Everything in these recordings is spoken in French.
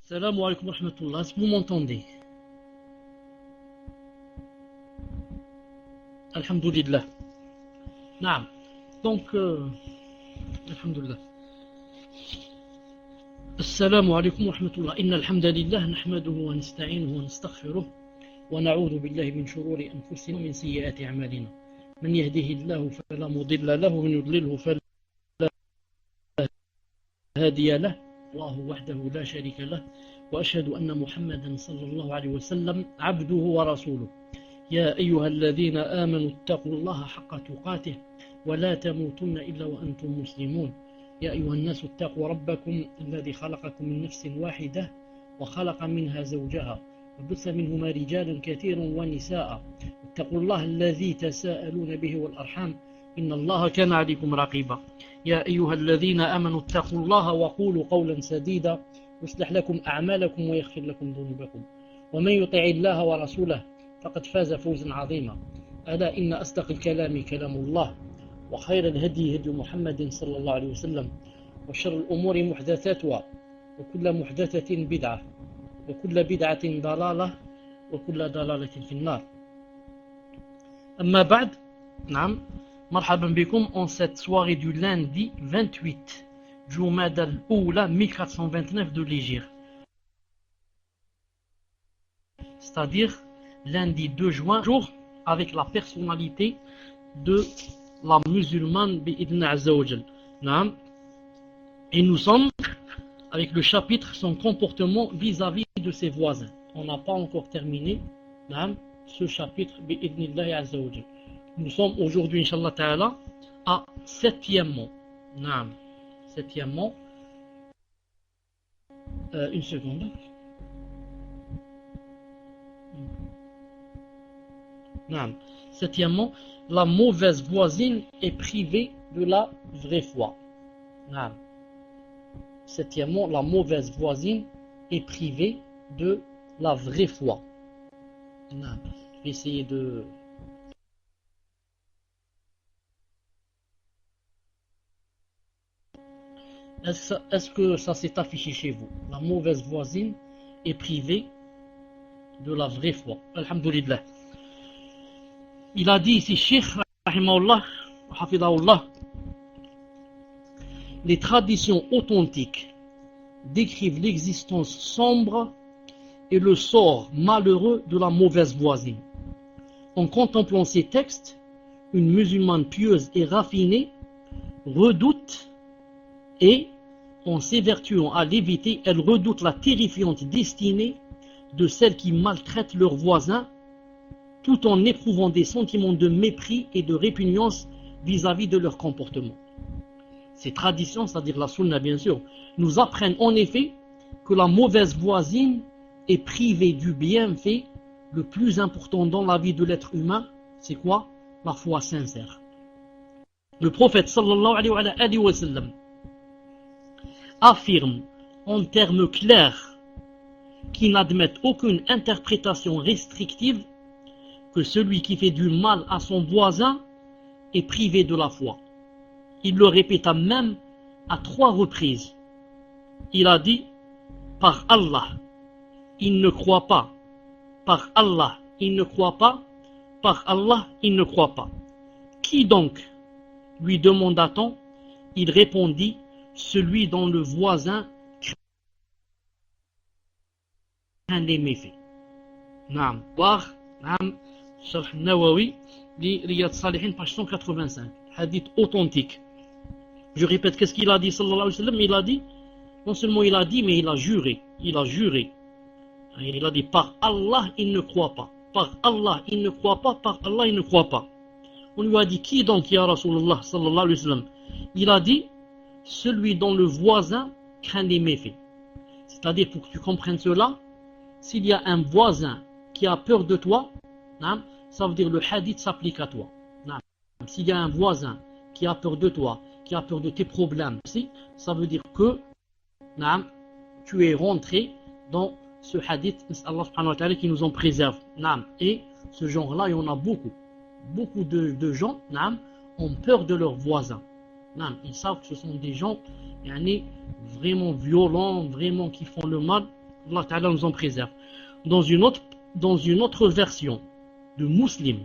Salam alaikum wa rahmatullah. Est-ce que vous m'entendez? Alhamdulillah. Naam. Donc, alhamdulillah. Assalamu alaikum wa rahmatullah. Inna alhamdulillah nahmaduhu wa nasta'inuhu wa nastaghfiruh wa na'udhu billahi min shururi anfusina wa min sayyiati a'malina. Man yahdihillahu fala mudilla lahu wa man yudlilhu fala hadiya lahu. الله وحده لا شريك له وأشهد أن محمدا صلى الله عليه وسلم عبده ورسوله يا أيها الذين آمنوا اتقوا الله حق تقاته ولا تموتن إلا وأنتم مسلمون يا أيها الناس اتقوا ربكم الذي خلقكم من نفس واحدة وخلق منها زوجها وبث منهما رجالا كثيرا ونساء اتقوا الله الذي تساءلون به والأرحام إن الله كان عليكم رقيبا يا أيها الذين آمنوا اتقوا الله وقولوا قولا سديدا يصلح لكم أعمالكم ويغفر لكم ذنوبكم ومن يطع الله ورسوله فقد فاز فوزا عظيما ألا إن أصدق الكلام كلام الله وخير الهدي هدي محمد صلى الله عليه وسلم وشر الأمور محدثاتها وكل محدثة بدعة وكل بدعة ضلالة وكل ضلالة في النار أما بعد نعم مرحبا بكم en cette soirée du lundi 28 Jumada al-Oula 1429 de l'Hégire, c'est-à-dire lundi 2 juin, jour avec la personnalité de la musulmane bi'idn Azza wa Jal. Et nous sommes avec le chapitre son comportement vis-à-vis de ses voisins. On n'a pas encore terminé ce chapitre bi'idnillahi Azza wa Jal. Nous sommes aujourd'hui, Inch'Allah Ta'ala, à 7e mot. Naam. 7e mot. Une seconde. Naam. 7e mot. La mauvaise voisine est privée de la vraie foi. Naam. 7e mot. La mauvaise voisine est privée de la vraie foi. Naam. Je vais essayer de... Est-ce que ça s'est affiché chez vous? La mauvaise voisine est privée de la vraie foi. Alhamdulillah. Il a dit ici, Cheikh Rahimahullah, Hafidahullah, les traditions authentiques décrivent l'existence sombre et le sort malheureux de la mauvaise voisine. En contemplant ces textes, une musulmane pieuse et raffinée redoute et en s'évertuant à l'éviter, elle redoute la terrifiante destinée de celles qui maltraitent leurs voisins tout en éprouvant des sentiments de mépris et de répugnance vis-à-vis de leur comportement. Ces traditions, c'est-à-dire la sunna bien sûr, nous apprennent en effet que la mauvaise voisine est privée du bienfait le plus important dans la vie de l'être humain. C'est quoi? La foi sincère. Le prophète sallallahu alayhi wa sallam affirme en termes clairs qui n'admettent aucune interprétation restrictive que celui qui fait du mal à son voisin est privé de la foi. Il le répéta même à 3 reprises. Il a dit: par Allah, il ne croit pas. Par Allah, il ne croit pas. Par Allah, il ne croit pas. Qui donc? Lui demanda-t-on. Il répondit: celui dont le voisin craint les méfaits. Naam. Naam. Sharh Nawawi, li Riyad Salihin, page 185. Hadith authentique. Je répète, qu'est-ce qu'il a dit, sallallahu alayhi wa sallam? Il a dit, non seulement il a dit, mais il a juré. Il a juré. Il a dit, par Allah, il ne croit pas. Par Allah, il ne croit pas. Par Allah, il ne croit pas. On lui a dit, qui donc, ya Rasulullah, sallallahu alayhi wa sallam? Il a dit, celui dont le voisin craint les méfaits. C'est-à-dire, pour que tu comprennes cela, s'il y a un voisin qui a peur de toi, ça veut dire le hadith s'applique à toi. S'il y a un voisin qui a peur de toi, qui a peur de tes problèmes, ça veut dire que tu es rentré dans ce hadith, Allah subhanahu wa ta'ala qui nous en préserve. Et ce genre-là, il y en a beaucoup. Beaucoup de gens ont peur de leurs voisins. Ils savent que ce sont des gens vraiment violents, vraiment qui font le mal. Allah Ta'ala nous en préserve. Dans une autre version de Muslim,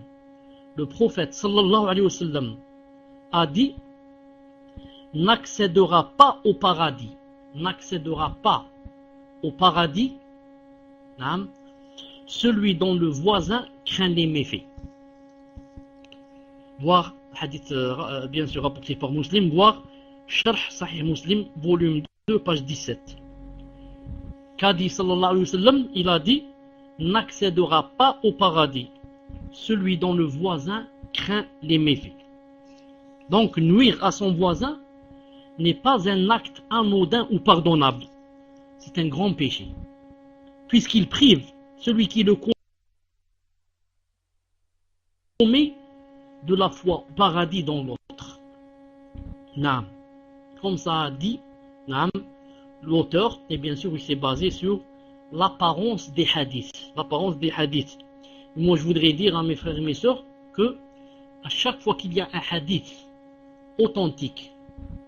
le prophète sallallahu alayhi wa sallam a dit: n'accédera pas au paradis, celui dont le voisin craint les méfaits. Voir hadith bien sûr rapporté par Muslim, voir Sharh Sahih Muslim, volume 2, page 17. Qu'a dit sallallahu alayhi wa sallam? Il a dit: n'accédera pas au paradis celui dont le voisin craint les méfaits. Donc nuire à son voisin n'est pas un acte anodin ou pardonnable. C'est un grand péché, puisqu'il prive celui qui le commet de la foi au paradis dans l'autre. Naam. Comme ça a dit l'auteur, et bien sûr il s'est basé sur l'apparence des hadiths. Moi je voudrais dire à mes frères et mes sœurs que à chaque fois qu'il y a un hadith authentique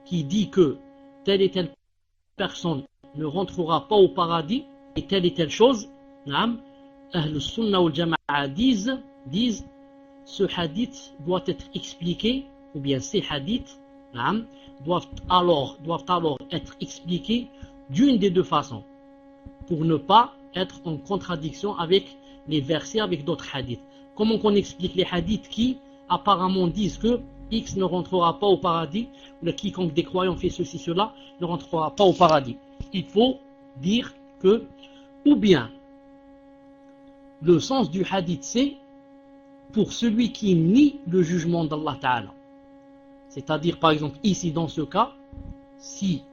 qui dit que telle et telle personne ne rentrera pas au paradis et telle chose, Ahl Sunnah wal Jama'a disent ce hadith doit être expliqué, ou bien ces hadiths doivent alors être expliqués d'une des deux façons, pour ne pas être en contradiction avec les versets, avec d'autres hadiths. Comment qu'on explique les hadiths qui apparemment disent que X ne rentrera pas au paradis, ou quiconque des croyants fait ceci, cela, ne rentrera pas au paradis? Il faut dire que, ou bien, le sens du hadith c'est pour celui qui nie le jugement d'Allah Ta'ala. C'est-à-dire, par exemple, ici dans ce cas, si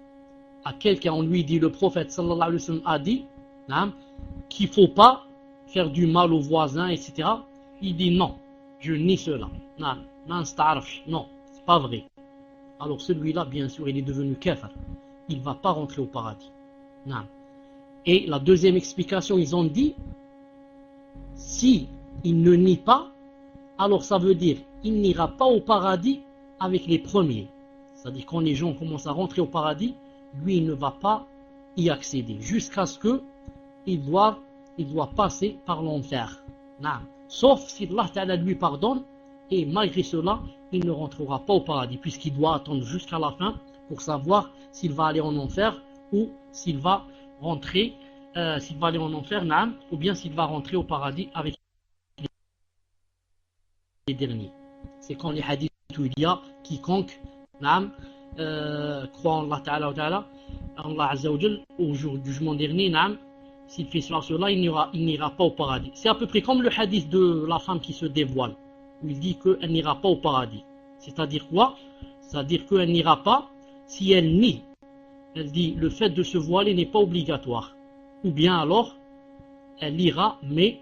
à quelqu'un on lui dit, le prophète sallallahu alayhi wa sallam a dit qu'il ne faut pas faire du mal aux voisins, etc. Il dit non, je nie cela. Non, c'est pas vrai. Alors celui-là, bien sûr, il est devenu kafir. Il ne va pas rentrer au paradis. Non. Et la deuxième explication, ils ont dit, si il ne nie pas, alors ça veut dire il n'ira pas au paradis avec les premiers. C'est-à-dire quand les gens commencent à rentrer au paradis, lui il ne va pas y accéder jusqu'à ce qu'il doit passer par l'enfer. Sauf si Allah Ta'ala lui pardonne, et malgré cela, il ne rentrera pas au paradis, puisqu'il doit attendre jusqu'à la fin pour savoir s'il va aller en enfer ou s'il va rentrer, ou bien s'il va rentrer au paradis avec les derniers. C'est quand les hadiths où il y a quiconque croit en Allah Ta'ala, Allah Azza wa Jal, au jour du jugement dernier, s'il fait cela, il n'ira pas au paradis. C'est à peu près comme le hadith de la femme qui se dévoile, où il dit qu'elle n'ira pas au paradis. C'est-à-dire quoi? C'est-à-dire qu'elle n'ira pas si elle nie. Elle dit le fait de se voiler n'est pas obligatoire. Ou bien alors, elle ira, mais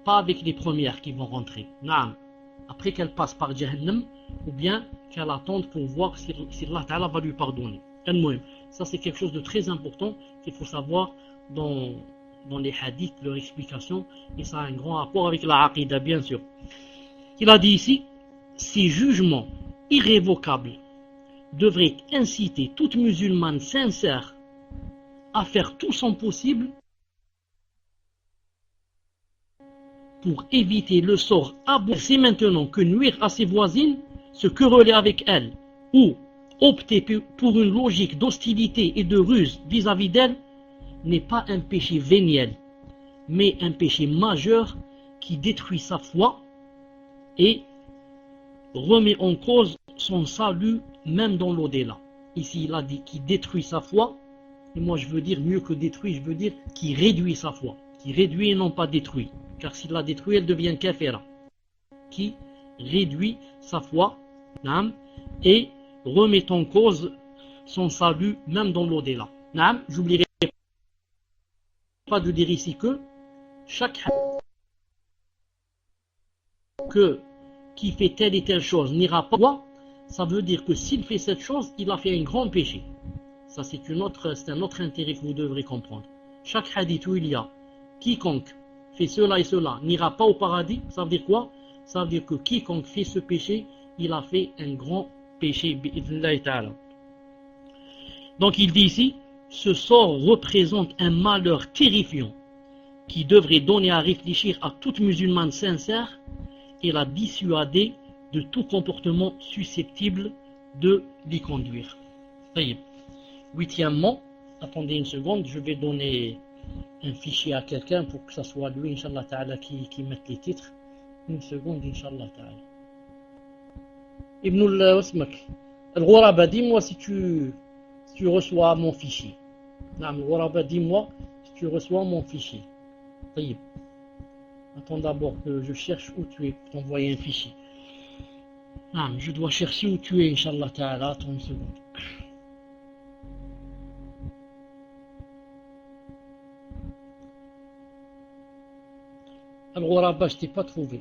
pas avec les premières qui vont rentrer. Après qu'elle passe par Jahannam, ou bien qu'elle attende pour voir si Allah Ta'ala va lui pardonner. Ça c'est quelque chose de très important qu'il faut savoir dans les hadiths, leur explication, et ça a un grand rapport avec la aqidah, bien sûr. Il a dit ici, ces jugements irrévocables devraient inciter toute musulmane sincère à faire tout son possible pour éviter le sort abominable. C'est maintenant que nuire à ses voisines, se quereller avec elles, ou opter pour une logique d'hostilité et de ruse vis-à-vis d'elles, n'est pas un péché véniel, mais un péché majeur qui détruit sa foi et remet en cause son salut même dans l'au-delà. Ici il a dit qui détruit sa foi, et moi je veux dire mieux que détruit, je veux dire qui réduit sa foi, qui réduit et non pas détruit, car s'il la détruit elle devient kafira, qui réduit sa foi et remet en cause son salut même dans l'au-delà. J'oublierai pas de dire ici que chaque qui fait telle et telle chose n'ira pas, ça veut dire que s'il fait cette chose, il a fait un grand péché. Ça c'est un autre intérêt que vous devrez comprendre. Chaque hadith où il y a quiconque fait cela et cela n'ira pas au paradis, ça veut dire quoi? Ça veut dire que quiconque fait ce péché, il a fait un grand péché. Donc il dit ici, ce sort représente un malheur terrifiant qui devrait donner à réfléchir à toute musulmane sincère et la dissuader de tout comportement susceptible de l'y conduire. Huitièmement, attendez une seconde, je vais donner un fichier à quelqu'un pour que ça soit lui, Inch'Allah Ta'ala, qui mette les titres. Une seconde, Inch'Allah Ta'ala. Ibn al-Wasmak, Al-Ghuraba, dis-moi si tu reçois mon fichier. Al-Ghuraba, dis-moi si tu reçois mon fichier. Taïb. Attends d'abord que je cherche où tu es pour t'envoyer un fichier. Je dois chercher où tu es, Inch'Allah Ta'ala. Attends une seconde. Al-Ghuraba, je t'ai pas trouvé.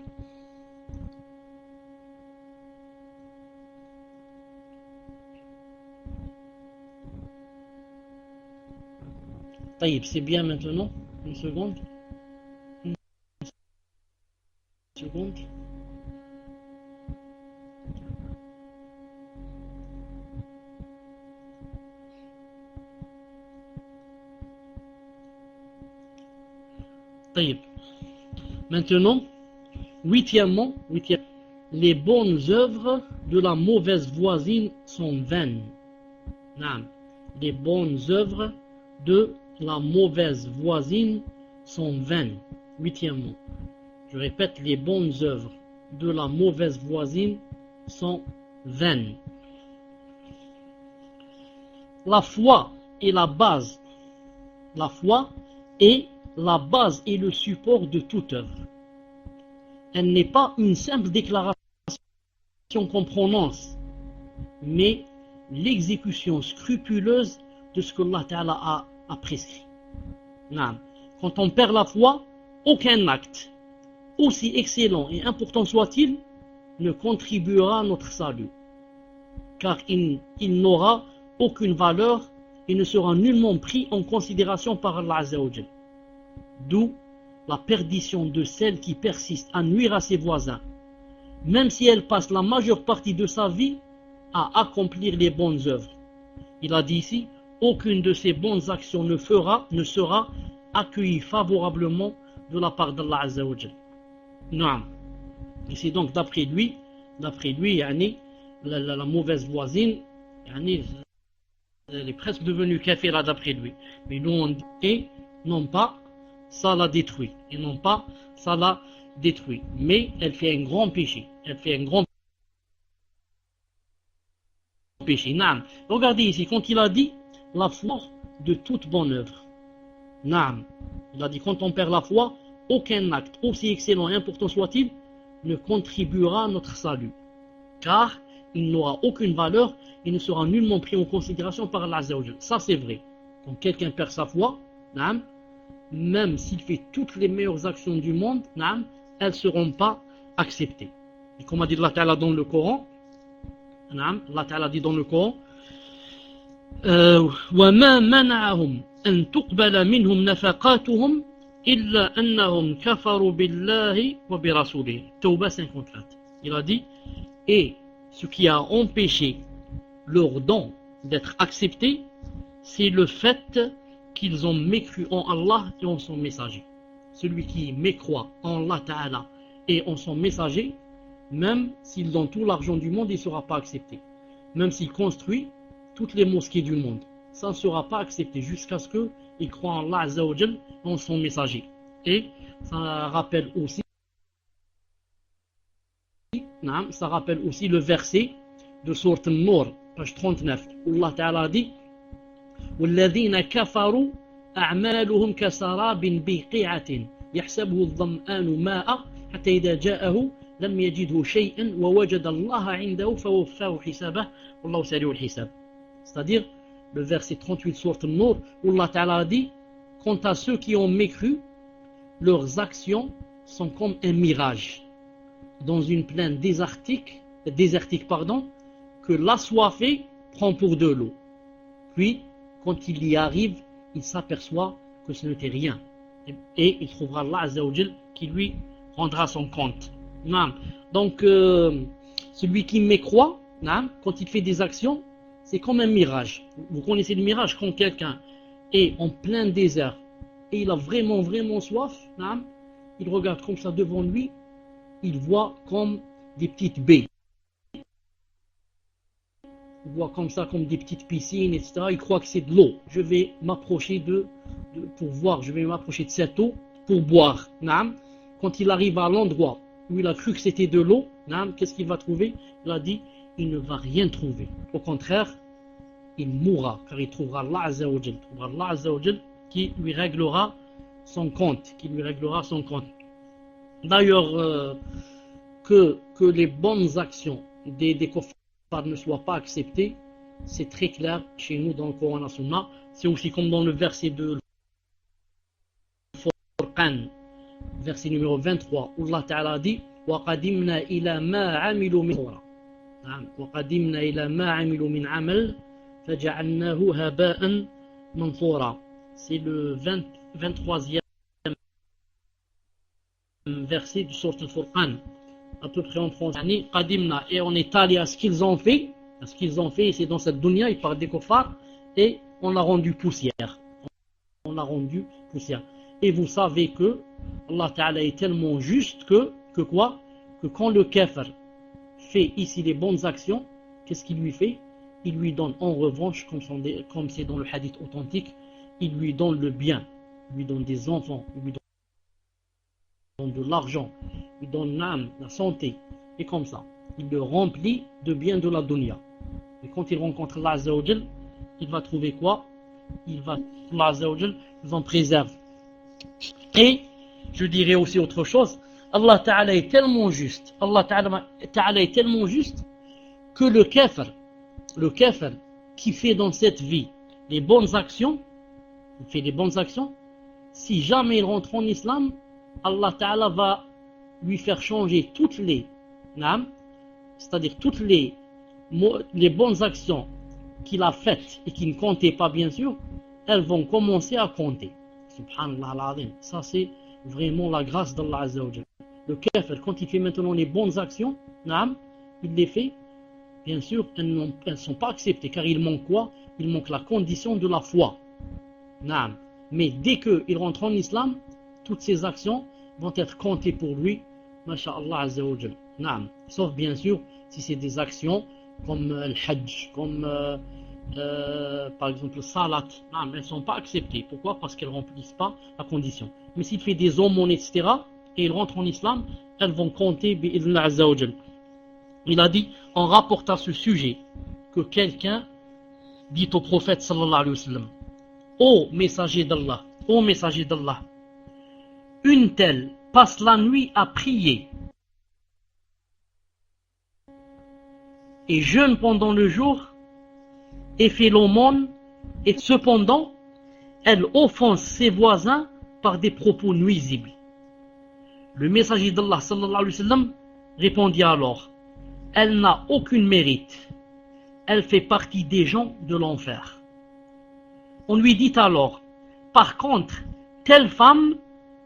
Taïb, c'est bien maintenant. Une seconde. Une seconde. Taïb. Maintenant, huitièmement, les bonnes œuvres de la mauvaise voisine sont vaines. Les bonnes œuvres de la mauvaise voisine sont vaines. Huitièmement, je répète, les bonnes œuvres de la mauvaise voisine sont vaines. La foi est la base. La foi est la base et le support de toute œuvre. Elle n'est pas une simple déclaration qu'on prononce, mais l'exécution scrupuleuse de ce que Allah Ta'ala a prescrit. Quand on perd la foi, aucun acte, aussi excellent et important soit-il, ne contribuera à notre salut, car il n'aura aucune valeur et ne sera nullement pris en considération par Allah Azza wa Jal. D'où la perdition de celle qui persiste à nuire à ses voisins, même si elle passe la majeure partie de sa vie à accomplir les bonnes œuvres. Il a dit ici, aucune de ces bonnes actions ne sera accueillie favorablement de la part d'Allah Azza wa Jal. Et c'est donc d'après lui, la mauvaise voisine, elle est presque devenue kafira d'après lui. Mais nous on dit, non pas, ça la détruit. Et non pas, ça la détruit. Mais elle fait un grand péché. Elle fait un grand péché. Regardez ici, quand il a dit la foi de toute bonne œuvre. Il a dit, quand on perd la foi, aucun acte, aussi excellent et important soit-il, ne contribuera à notre salut. Car il n'aura aucune valeur et ne sera nullement pris en considération par Allah Azza wa Jal. Ça c'est vrai. Quand quelqu'un perd sa foi, même s'il fait toutes les meilleures actions du monde, elles ne seront pas acceptées. Et comme a dit Allah Ta'ala dans le Coran, Allah Ta'ala dit dans le Coran, وَمَا مَنَعَهُمْ أَن تُقْبَلَ مِنْهُمْ نَفَقَاتُهُمْ إِلَّا أَنَّهُمْ كَفَرُوا بِاللَّهِ وَبِرَسُولِهِ. Tawbah 54. Il a dit, et ce qui a empêché leur don d'être accepté, c'est le fait qu'ils ont mécru en Allah et en son messager. Celui qui mécroit en Allah Ta'ala et en son messager, même s'il donne tout l'argent du monde, il ne sera pas accepté. Même s'il construit toutes les mosquées du monde, ça ne sera pas accepté jusqu'à ce qu'il croit en Allah Azza wa Jal et en son messager. Et ça rappelle aussi le verset de sourate An-Nur, page 39, où Allah Ta'ala dit وَالَّذِينَ كَفَرُوا أَعْمَالُهُمْ كَسَرَابٍ بِقِيعَةٍ يَحْسَبُهُ الظَّمْآنُ مَاءً حَتَّى إِذَا جَاءَهُ لَمْ يَجِدْهُ شَيْئًا وَوَجَدَ اللَّهَ عِنْدَهُ فَوَفَّاهُ حِسَابَهُ وَاللَّهُ سَرِيعُ الْحِسَابِ. C'est-à-dire le verset 38 sourate An-Nur, où Allah Ta'ala dit, quant à ceux qui ont mécru, leurs actions sont comme un mirage dans une plaine désertique, que l'assoiffé prend pour de l'eau. Puis, quand il y arrive, il s'aperçoit que ce n'était rien. Et il trouvera Allah Azza wa Jal qui lui rendra son compte. Donc, celui qui mécroit, quand il fait des actions, c'est comme un mirage. Vous connaissez le mirage quand quelqu'un est en plein désert et il a vraiment soif, il regarde comme ça devant lui, il voit comme des petites baies. Il voit comme ça, comme des petites piscines, etc. Il croit que c'est de l'eau. Je vais m'approcher pour voir, je vais m'approcher de cette eau pour boire. Quand il arrive à l'endroit où il a cru que c'était de l'eau, qu'est-ce qu'il va trouver? Il a dit, il ne va rien trouver. Au contraire, il mourra, car il trouvera Allah Azza wa Jal qui lui réglera son compte. D'ailleurs, que les bonnes actions des kuffars ne soient pas acceptées, c'est très clair chez nous dans le Coran et la Sunna. C'est aussi comme dans le verset de Furqan, verset numéro 23, où Allah Ta'ala dit وَقَدِمْنَا إِلَى مَا عَمِلُوا مِنْ خَيْرٍ وَقَدِمْنَا إِلَى مَا عَمِلُوا مِنْ عَمَلٍ فَجَعَلْنَاهُ هَبَاءً مَنْثُورًا. C'est le 23e verset du sourate Al-Furqan, à peu près en français. Qadimna, et on est allé à ce qu'ils ont fait, et c'est dans cette dunya, ils parlent des kuffars, et on l'a rendu poussière. Et vous savez que Allah Ta'ala est tellement juste que quand le kafir fait ici les bonnes actions, qu'est-ce qu'il lui fait? Il lui donne en revanche, comme c'est dans le hadith authentique, il lui donne le bien, il lui donne des enfants, il lui donne de l'argent, il lui donne l'âme, la santé, et comme ça, il le remplit de bien de la dunya. Et quand il rencontre Allah Azza wa Jal, il va trouver quoi? Allah Azza wa Jal nous en préserve. Et je dirais aussi autre chose, Allah Ta'ala est tellement juste, que le kafir qui fait dans cette vie les bonnes actions, si jamais il rentre en islam, Allah Ta'ala va lui faire changer toutes les bonnes actions qu'il a faites et qui ne comptaient pas bien sûr, elles vont commencer à compter. Subhanallah al-Azim. Ça c'est vraiment la grâce d'Allah Azza wa Jal. Le kafir, quand il fait maintenant les bonnes actions, il les fait, bien sûr, elles ne sont pas acceptées, car il manque quoi? Il manque la condition de la foi. Mais dès qu'il rentre en islam, toutes ces actions vont être comptées pour lui, masha'Allah Azza wa Jal. Sauf bien sûr, si c'est des actions comme le hajj, comme par exemple le salat, elles ne sont pas acceptées. Pourquoi? Parce qu'elles ne remplissent pas la condition. Mais s'il fait des aumônes, etc., et il rentre en islam, elles vont compter bi'idhnillah Azza wa Jal. Il a dit, en rapport à ce sujet, que quelqu'un dit au prophète sallallahu alayhi wa sallam, ô messager d'Allah, une telle passe la nuit à prier et jeûne pendant le jour et fait l'aumône, et cependant elle offense ses voisins par des propos nuisibles. Le messager d'Allah sallallahu alayhi wa sallam répondit alors, elle n'a aucun mérite, elle fait partie des gens de l'enfer. On lui dit alors, par contre, telle femme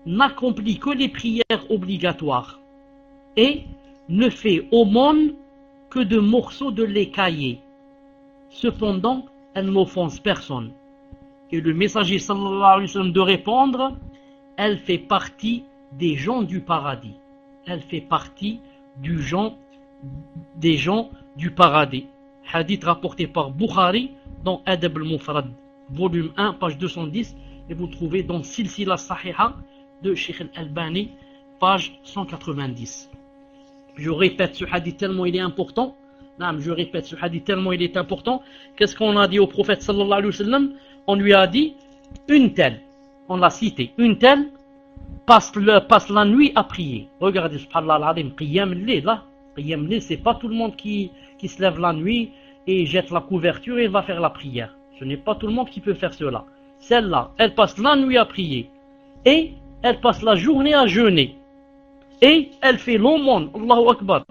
n'accomplit que les prières obligatoires et ne fait aumône que de morceaux de lait caillé. Cependant, elle n'offense personne. Et le messager sallallahu alayhi wa sallam de répondre, elle fait partie des gens du paradis. Elle fait partie des gens du paradis. Hadith rapporté par Bukhari dans Adab al-Mufrad, volume 1, page 210, et vous trouvez dans Silsila Sahiha de Sheikh al-Albani, page 190. Je répète ce hadith tellement il est important. Qu'est-ce qu'on a dit au prophète sallallahu alayhi wa sallam? On lui a dit, une telle, on l'a cité, une telle passe la nuit à prier. Regardez, subhanallah al-azim, qiyam al-layl, c'est pas tout le monde qui se lève la nuit et jette la couverture et va faire la prière. Ce n'est pas tout le monde qui peut faire cela. Celle-là, elle passe la nuit à prier et elle passe la journée à jeûner et elle fait l'aumône, Allahu Akbar,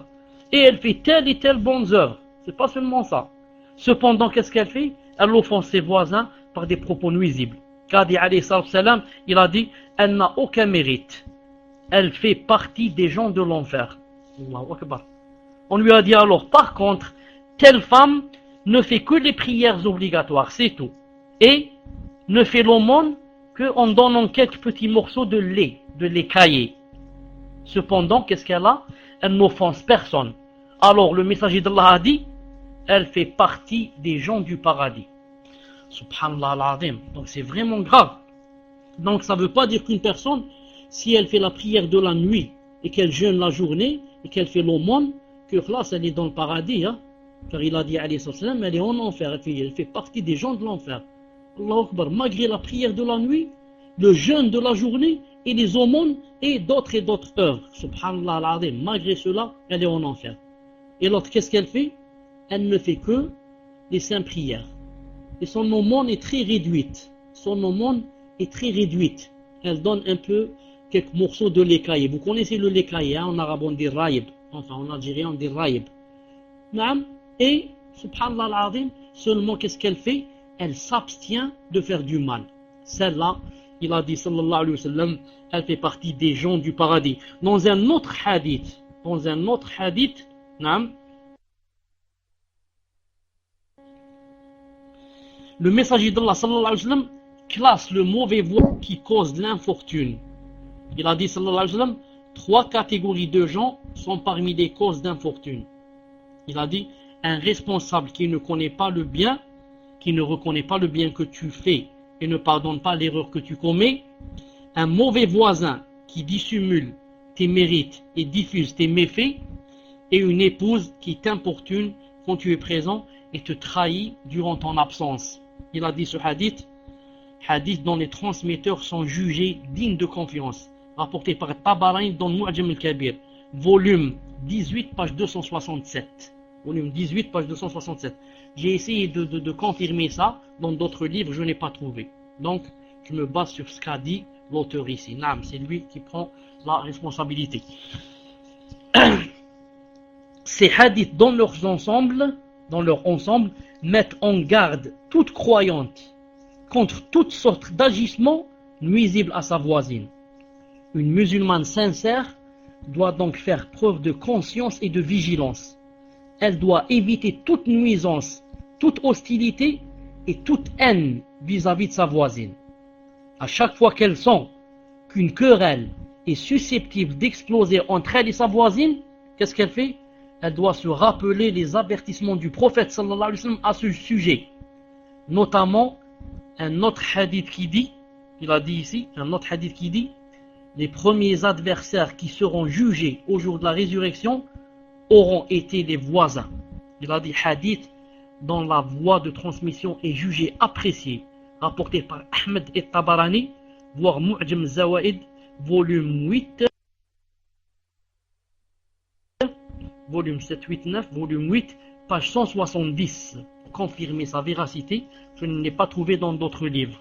et elle fait telle et telle bonne œuvre. C'est pas seulement ça. Cependant, qu'est-ce qu'elle fait? Elle offense ses voisins par des propos nuisibles. Qadi alayhi salam, il a dit, elle n'a aucun mérite. Elle fait partie des gens de l'enfer. Allahu Akbar. On lui a dit alors, par contre, telle femme ne fait que les prières obligatoires, c'est tout. Et ne fait l'aumône qu'en donnant quelques petits morceaux de lait caillé. Cependant, qu'est-ce qu'elle a? Elle n'offense personne. Alors le messager d'Allah a dit, elle fait partie des gens du paradis. Subhanallah al-Azim. Donc c'est vraiment grave. Donc ça ne veut pas dire qu'une personne, si elle fait la prière de la nuit et qu'elle jeûne la journée et qu'elle fait l'aumône, que là, elle est dans le paradis. Hein? Car il a dit, alayhi salam, elle est en enfer. Elle fait partie des gens de l'enfer. Allahu Akbar, malgré la prière de la nuit, le jeûne de la journée et les aumônes et d'autres œuvres. Subhanallah al-Azim. Malgré cela, elle est en enfer. Et l'autre, qu'est-ce qu'elle fait? Elle ne fait que les saintes prières. Et son aumône est très réduite. Son aumône est très réduite. Elle donne un peu, quelques morceaux de lait caillé. Vous connaissez le lait caillé, hein? En arabe on dit raïb. Enfin en algérien on dit raïb. Et, subhanallah al-Azim, seulement qu'est-ce qu'elle fait? Elle s'abstient de faire du mal. Celle-là, il a dit sallallahu alayhi wa sallam, elle fait partie des gens du paradis. Dans un autre hadith, le messager d'Allah sallallahu alayhi wa sallam classe le mauvais voisin qui cause l'infortune. Il a dit sallallahu alayhi wa sallam, 3 catégories de gens sont parmi les causes d'infortune. Il a dit, un responsable qui ne connaît pas le bien, qui ne reconnaît pas le bien que tu fais et ne pardonne pas l'erreur que tu commets, un mauvais voisin qui dissimule tes mérites et diffuse tes méfaits, et une épouse qui t'importune quand tu es présent et te trahit durant ton absence. Il a dit ce hadith dont les transmetteurs sont jugés dignes de confiance, rapporté par Tabarani dans Mu'jam al-Kabir, volume 18, page 267. Volume 18, page 267. J'ai essayé de confirmer ça dans d'autres livres, je n'ai pas trouvé. Donc, je me base sur ce qu'a dit l'auteur ici. C'est lui qui prend la responsabilité. Ces hadiths dans leur ensemble, mettent en garde toute croyante contre toutes sortes d'agissements nuisibles à sa voisine. Une musulmane sincère doit donc faire preuve de conscience et de vigilance. Elle doit éviter toute nuisance, toute hostilité et toute haine vis-à-vis de sa voisine. À chaque fois qu'elle sent qu'une querelle est susceptible d'exploser entre elle et sa voisine, qu'est-ce qu'elle fait? Elle doit se rappeler les avertissements du prophète sallallahu alayhi wa sallam à ce sujet. Notamment, un autre hadith qui dit, les premiers adversaires qui seront jugés au jour de la résurrection auront été les voisins. Il a dit hadith dont la voie de transmission est jugée appréciée, rapporté par Ahmed et Tabarani, voire Mu'jam Zawaid, volume 8, volume 7, 8, 9, volume 8, page 170. Pour confirmer sa véracité, je ne l'ai pas trouvé dans d'autres livres.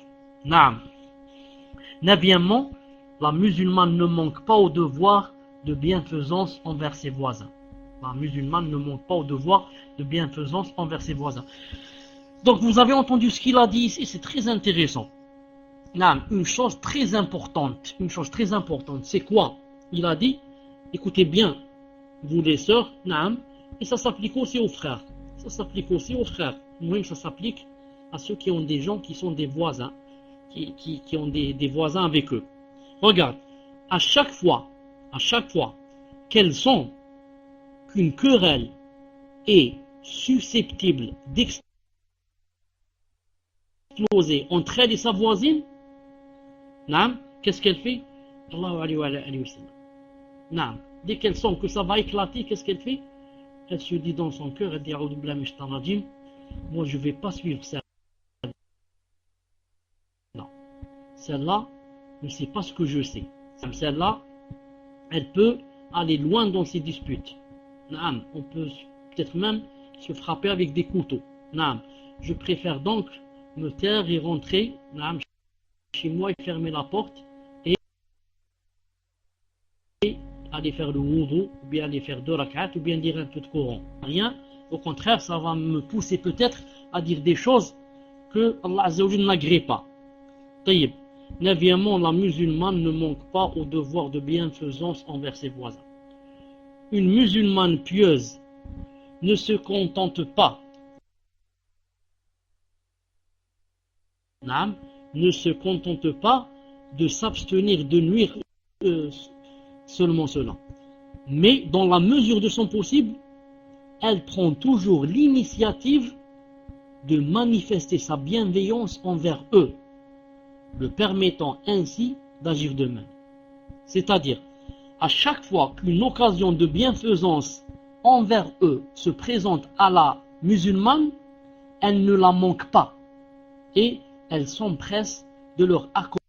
Neuvièmement, la musulmane ne manque pas au devoir de bienfaisance envers ses voisins. La musulmane ne manque pas au devoir de bienfaisance envers ses voisins. Donc vous avez entendu ce qu'il a dit ici, c'est très intéressant. Une chose très importante, c'est quoi? Il a dit, écoutez bien, vous les sœurs, et ça s'applique aussi aux frères. Même ça s'applique à ceux qui ont des gens qui sont des voisins, qui ont des voisins avec eux. Regarde, à chaque fois qu'elles sont qu'une querelle est susceptible d'exploser entre elle et sa voisine, qu'est-ce qu'elle fait? Allahu alayhi wa sallam. Dès qu'elle sent que ça va éclater, qu'est-ce qu'elle fait? Elle se dit dans son cœur, elle dit A'udhu billahi minash shaitanir rajim, moi je ne vais pas suivre celle-là. Celle-là ne sait pas ce que je sais. Celle-là, elle peut aller loin dans ses disputes. On peut peut-être même se frapper avec des couteaux. Je préfère donc me taire et rentrer chez moi et fermer la porte et aller faire le wudu, ou bien aller faire 2 rak'at, ou bien dire un peu de Coran. Rien, au contraire, ça va me pousser peut-être à dire des choses que Allah Azza wa Jalla n'agrée pas. Taïb. Neuvièmement, la musulmane ne manque pas au devoir de bienfaisance envers ses voisins. Une musulmane pieuse ne se contente pas. ne se contente pas de s'abstenir de nuire seulement cela. Mais dans la mesure de son possible, elle prend toujours l'initiative de manifester sa bienveillance envers eux, le permettant ainsi d'agir de même. C'est-à-dire, à chaque fois qu'une occasion de bienfaisance envers eux se présente à la musulmane, elle ne la manque pas et elle s'empresse de leur accorder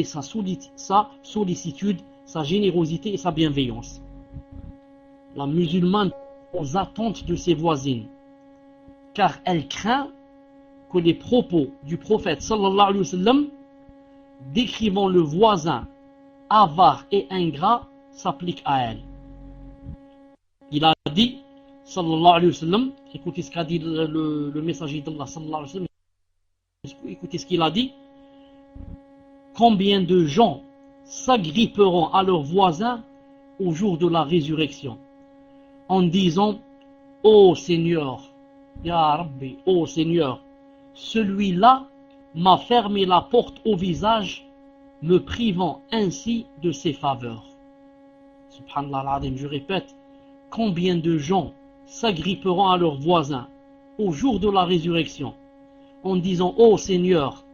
sa sollicitude, sa générosité et sa bienveillance. La musulmane aux attentes de ses voisines, car elle craint que les propos du prophète sallallahu alayhi wa sallam décrivant le voisin avare et ingrat s'appliquent à elle. Il a dit, sallallahu alayhi wa sallam, écoutez ce qu'a dit le messager d'Allah sallallahu alayhi wa sallam, écoutez ce qu'il a dit: combien de gens s'agripperont à leurs voisins au jour de la résurrection en disant: ô Seigneur, Ya Rabbi, ô Seigneur, celui-là m'a fermé la porte au visage, me privant ainsi de ses faveurs. Subhanallah al-Azim, je répète, combien de gens s'agripperont à leurs voisins au jour de la résurrection en disant: ô Seigneur,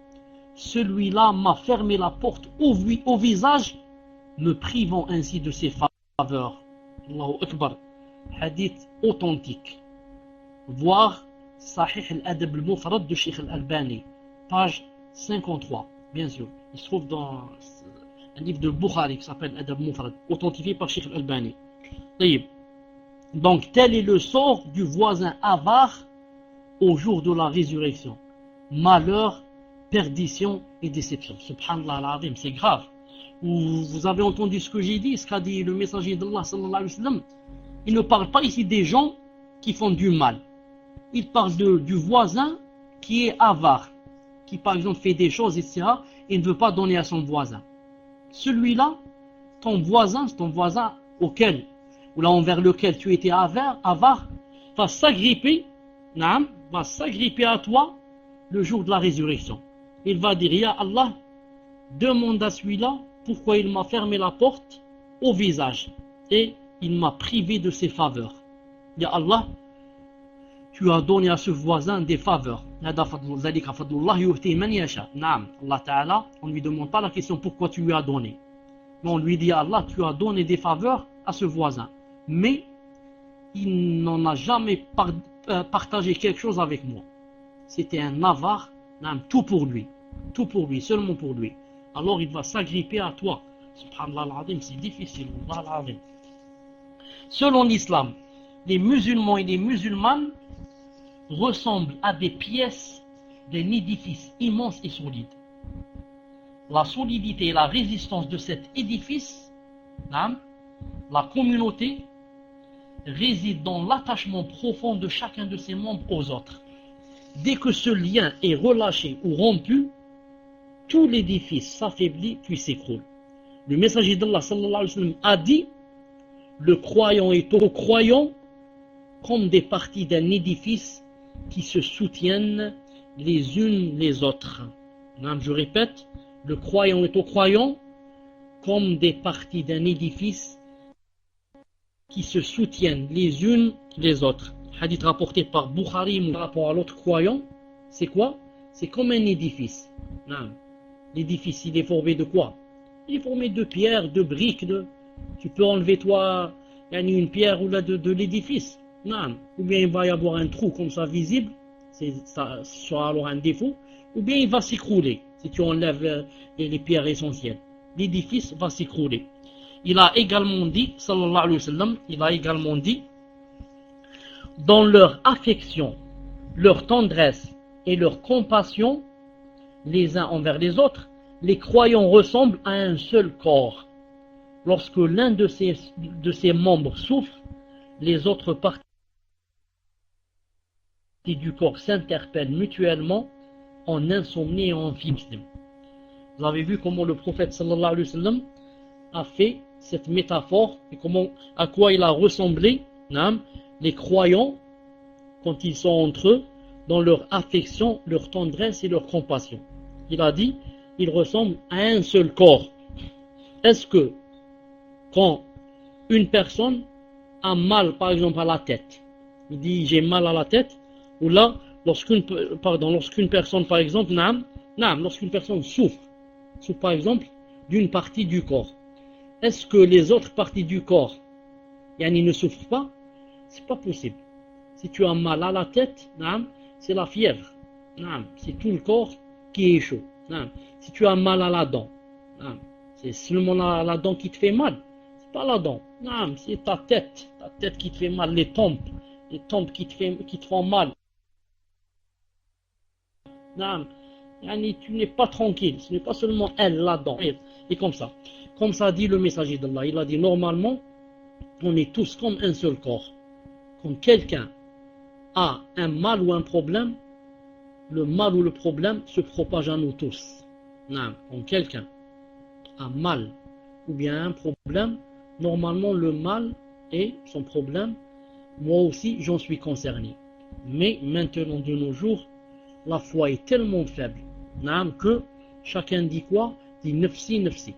celui-là m'a fermé la porte au visage, me privant ainsi de ses faveurs. Allahu Akbar. Hadith authentique. Voir Sahih al-Adab al-Mufrad de Sheikh al-Albani, page 53, bien sûr. Il se trouve dans un livre de Bukhari qui s'appelle Adab al-Mufrad, authentifié par Sheikh al-Albani. Donc tel est le sort du voisin avare au jour de la résurrection. Malheur, perdition et déception. Subhanallah al-Azim, c'est grave. Vous avez entendu ce que j'ai dit, ce qu'a dit le messager d'Allah sallallahu alayhi wa sallam. Il ne parle pas ici des gens qui font du mal. Il parle du voisin qui est avare, qui par exemple fait des choses, etc. et ne veut pas donner à son voisin. Celui-là, ton voisin, c'est ton voisin auquel, ou là envers lequel tu étais avare, va s'agripper à toi le jour de la résurrection. Il va dire: Ya Allah, demande à celui-là pourquoi il m'a fermé la porte au visage et il m'a privé de ses faveurs. Ya Allah, tu as donné à ce voisin des faveurs. Allah Ta'ala, on ne lui demande pas la question pourquoi tu lui as donné. Mais on lui dit: Allah, tu as donné des faveurs à ce voisin. Mais il n'en a jamais partagé quelque chose avec moi. C'était un avare, tout pour lui, seulement pour lui. Alors il va s'agripper à toi. Subhanallah al-Azim, c'est difficile. Selon l'islam, les musulmans et les musulmanes ressemblent à des pièces d'un édifice immense et solide. La solidité et la résistance de cet édifice, la communauté, réside dans l'attachement profond de chacun de ses membres aux autres. Dès que ce lien est relâché ou rompu, tout l'édifice s'affaiblit puis s'écroule. Le messager d'Allah sallallahu alayhi wa sallam a dit: le croyant est au croyant comme des parties d'un édifice qui se soutiennent les unes les autres. Je répète, le croyant est au croyant comme des parties d'un édifice qui se soutiennent les unes les autres. Hadith rapporté par Bukhari par rapport à l'autre croyant, c'est quoi? C'est comme un édifice. L'édifice, il est formé de quoi? Il est formé de pierres, de briques. Tu peux enlever toi une pierre ou là de l'édifice. Ou bien il va y avoir un trou comme ça visible, ça sera alors un défaut, ou bien il va s'écrouler si tu enlèves les pierres essentielles. L'édifice va s'écrouler. Il a également dit, sallallahu alayhi wa sallam, dans leur affection, leur tendresse et leur compassion les uns envers les autres, les croyants ressemblent à un seul corps. Lorsque l'un de ses membres souffre, les autres parties du corps s'interpellent mutuellement en insomnie et en fibre. Vous avez vu comment le prophète sallallahu alayhi wa sallam a fait cette métaphore et à quoi il a ressemblé les croyants quand ils sont entre eux dans leur affection, leur tendresse et leur compassion. il a dit, il ressemble à un seul corps. Est-ce que quand une personne a mal, par exemple, à la tête, il dit j'ai mal à la tête, ou là, lorsqu'une personne, par exemple, lorsqu'une personne souffre, par exemple, d'une partie du corps, est-ce que les autres parties du corps, ne souffrent pas? C'est pas possible. Si tu as mal à la tête, c'est la fièvre. C'est tout le corps qui est chaud. Si tu as mal à la dent, c'est seulement la dent qui te fait mal. C'est pas la dent. C'est ta tête qui te fait mal, les tempes qui te font mal. Tu n'es pas tranquille. Ce n'est pas seulement elle, la dent. Et comme ça. Comme ça dit le messager d'Allah. Il a dit normalement, on est tous comme un seul corps. Quand quelqu'un a un mal ou un problème, le mal ou le problème se propage à nous tous. Quand quelqu'un a mal ou bien un problème, normalement le mal et son problème, moi aussi j'en suis concerné. Mais maintenant de nos jours, la foi est tellement faible que chacun dit quoi? Dit nafsi nafsi.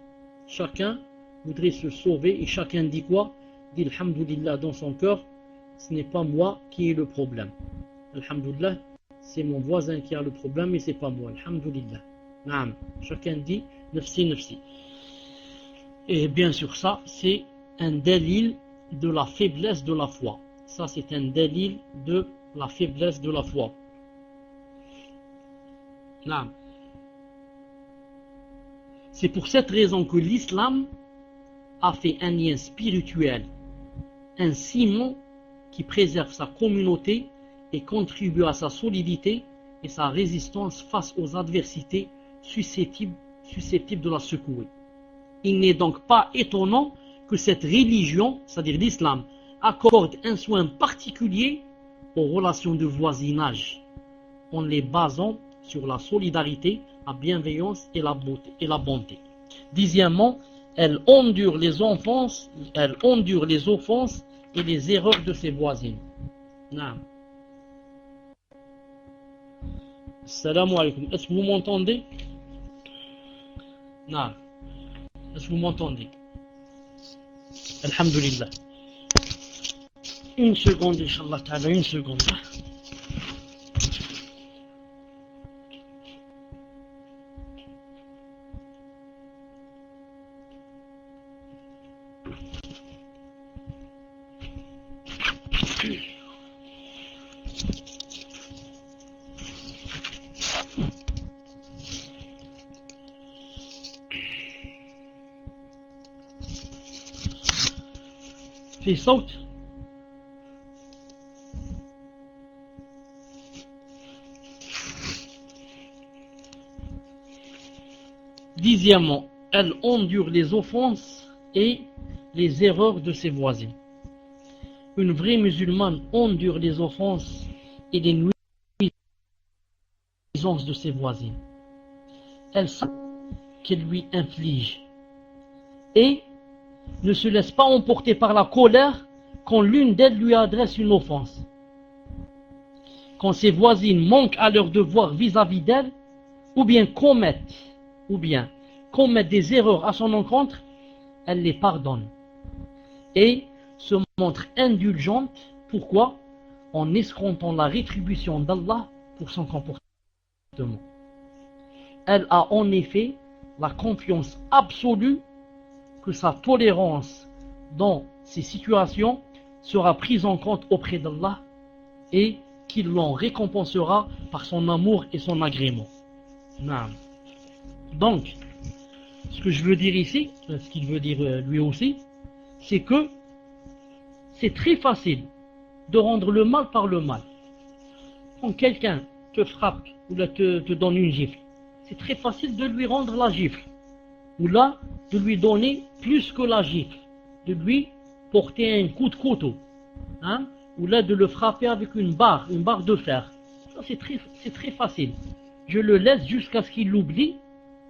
Chacun voudrait se sauver et chacun dit quoi? Dit alhamdulillah dans son cœur, ce n'est pas moi qui ai le problème. Alhamdulillah, c'est mon voisin qui a le problème et c'est pas moi. Alhamdulillah. Chacun dit nafsi nafsi. Et bien sûr ça, c'est un dalil de la faiblesse de la foi. Ça c'est un dalil de la faiblesse de la foi. C'est pour cette raison que l'islam a fait un lien spirituel, un ciment qui préserve sa communauté et contribue à sa solidité et sa résistance face aux adversités susceptibles de la secouer. Il n'est donc pas étonnant que cette religion, c'est-à-dire l'islam, accorde un soin particulier aux relations de voisinage, en les basant sur la solidarité, la bienveillance et la bonté. Dixièmement, elle endure les offenses et les erreurs de ses voisines. Assalamu alaikum. Est-ce que vous m'entendez? Est-ce que vous m'entendez? Alhamdulillah. Une seconde, Inch'Allah ta'ala, une seconde. في صوت. Dixièmement, elle endure les offenses et les erreurs de ses voisins. Une vraie musulmane endure les offenses et les nuisances de ses voisines. Elle sait qu'elle lui inflige et ne se laisse pas emporter par la colère quand l'une d'elles lui adresse une offense. Quand ses voisines manquent à leur devoir vis-à-vis d'elle, ou bien commettent des erreurs à son encontre, elle les pardonne et se montre indulgente. Pourquoi? En escomptant la rétribution d'Allah pour son comportement. Elle a en effet la confiance absolue que sa tolérance dans ces situations sera prise en compte auprès d'Allah et qu'il l'en récompensera par son amour et son agrément. Donc, ce que je veux dire ici, ce qu'il veut dire lui aussi, c'est que c'est très facile de rendre le mal par le mal. Quand quelqu'un te frappe ou te donne une gifle, c'est très facile de lui rendre la gifle. Ou là, de lui donner plus que la gifle, de lui porter un coup de couteau, ou là de le frapper avec une barre de fer. Ça c'est très facile. Je le laisse jusqu'à ce qu'il l'oublie,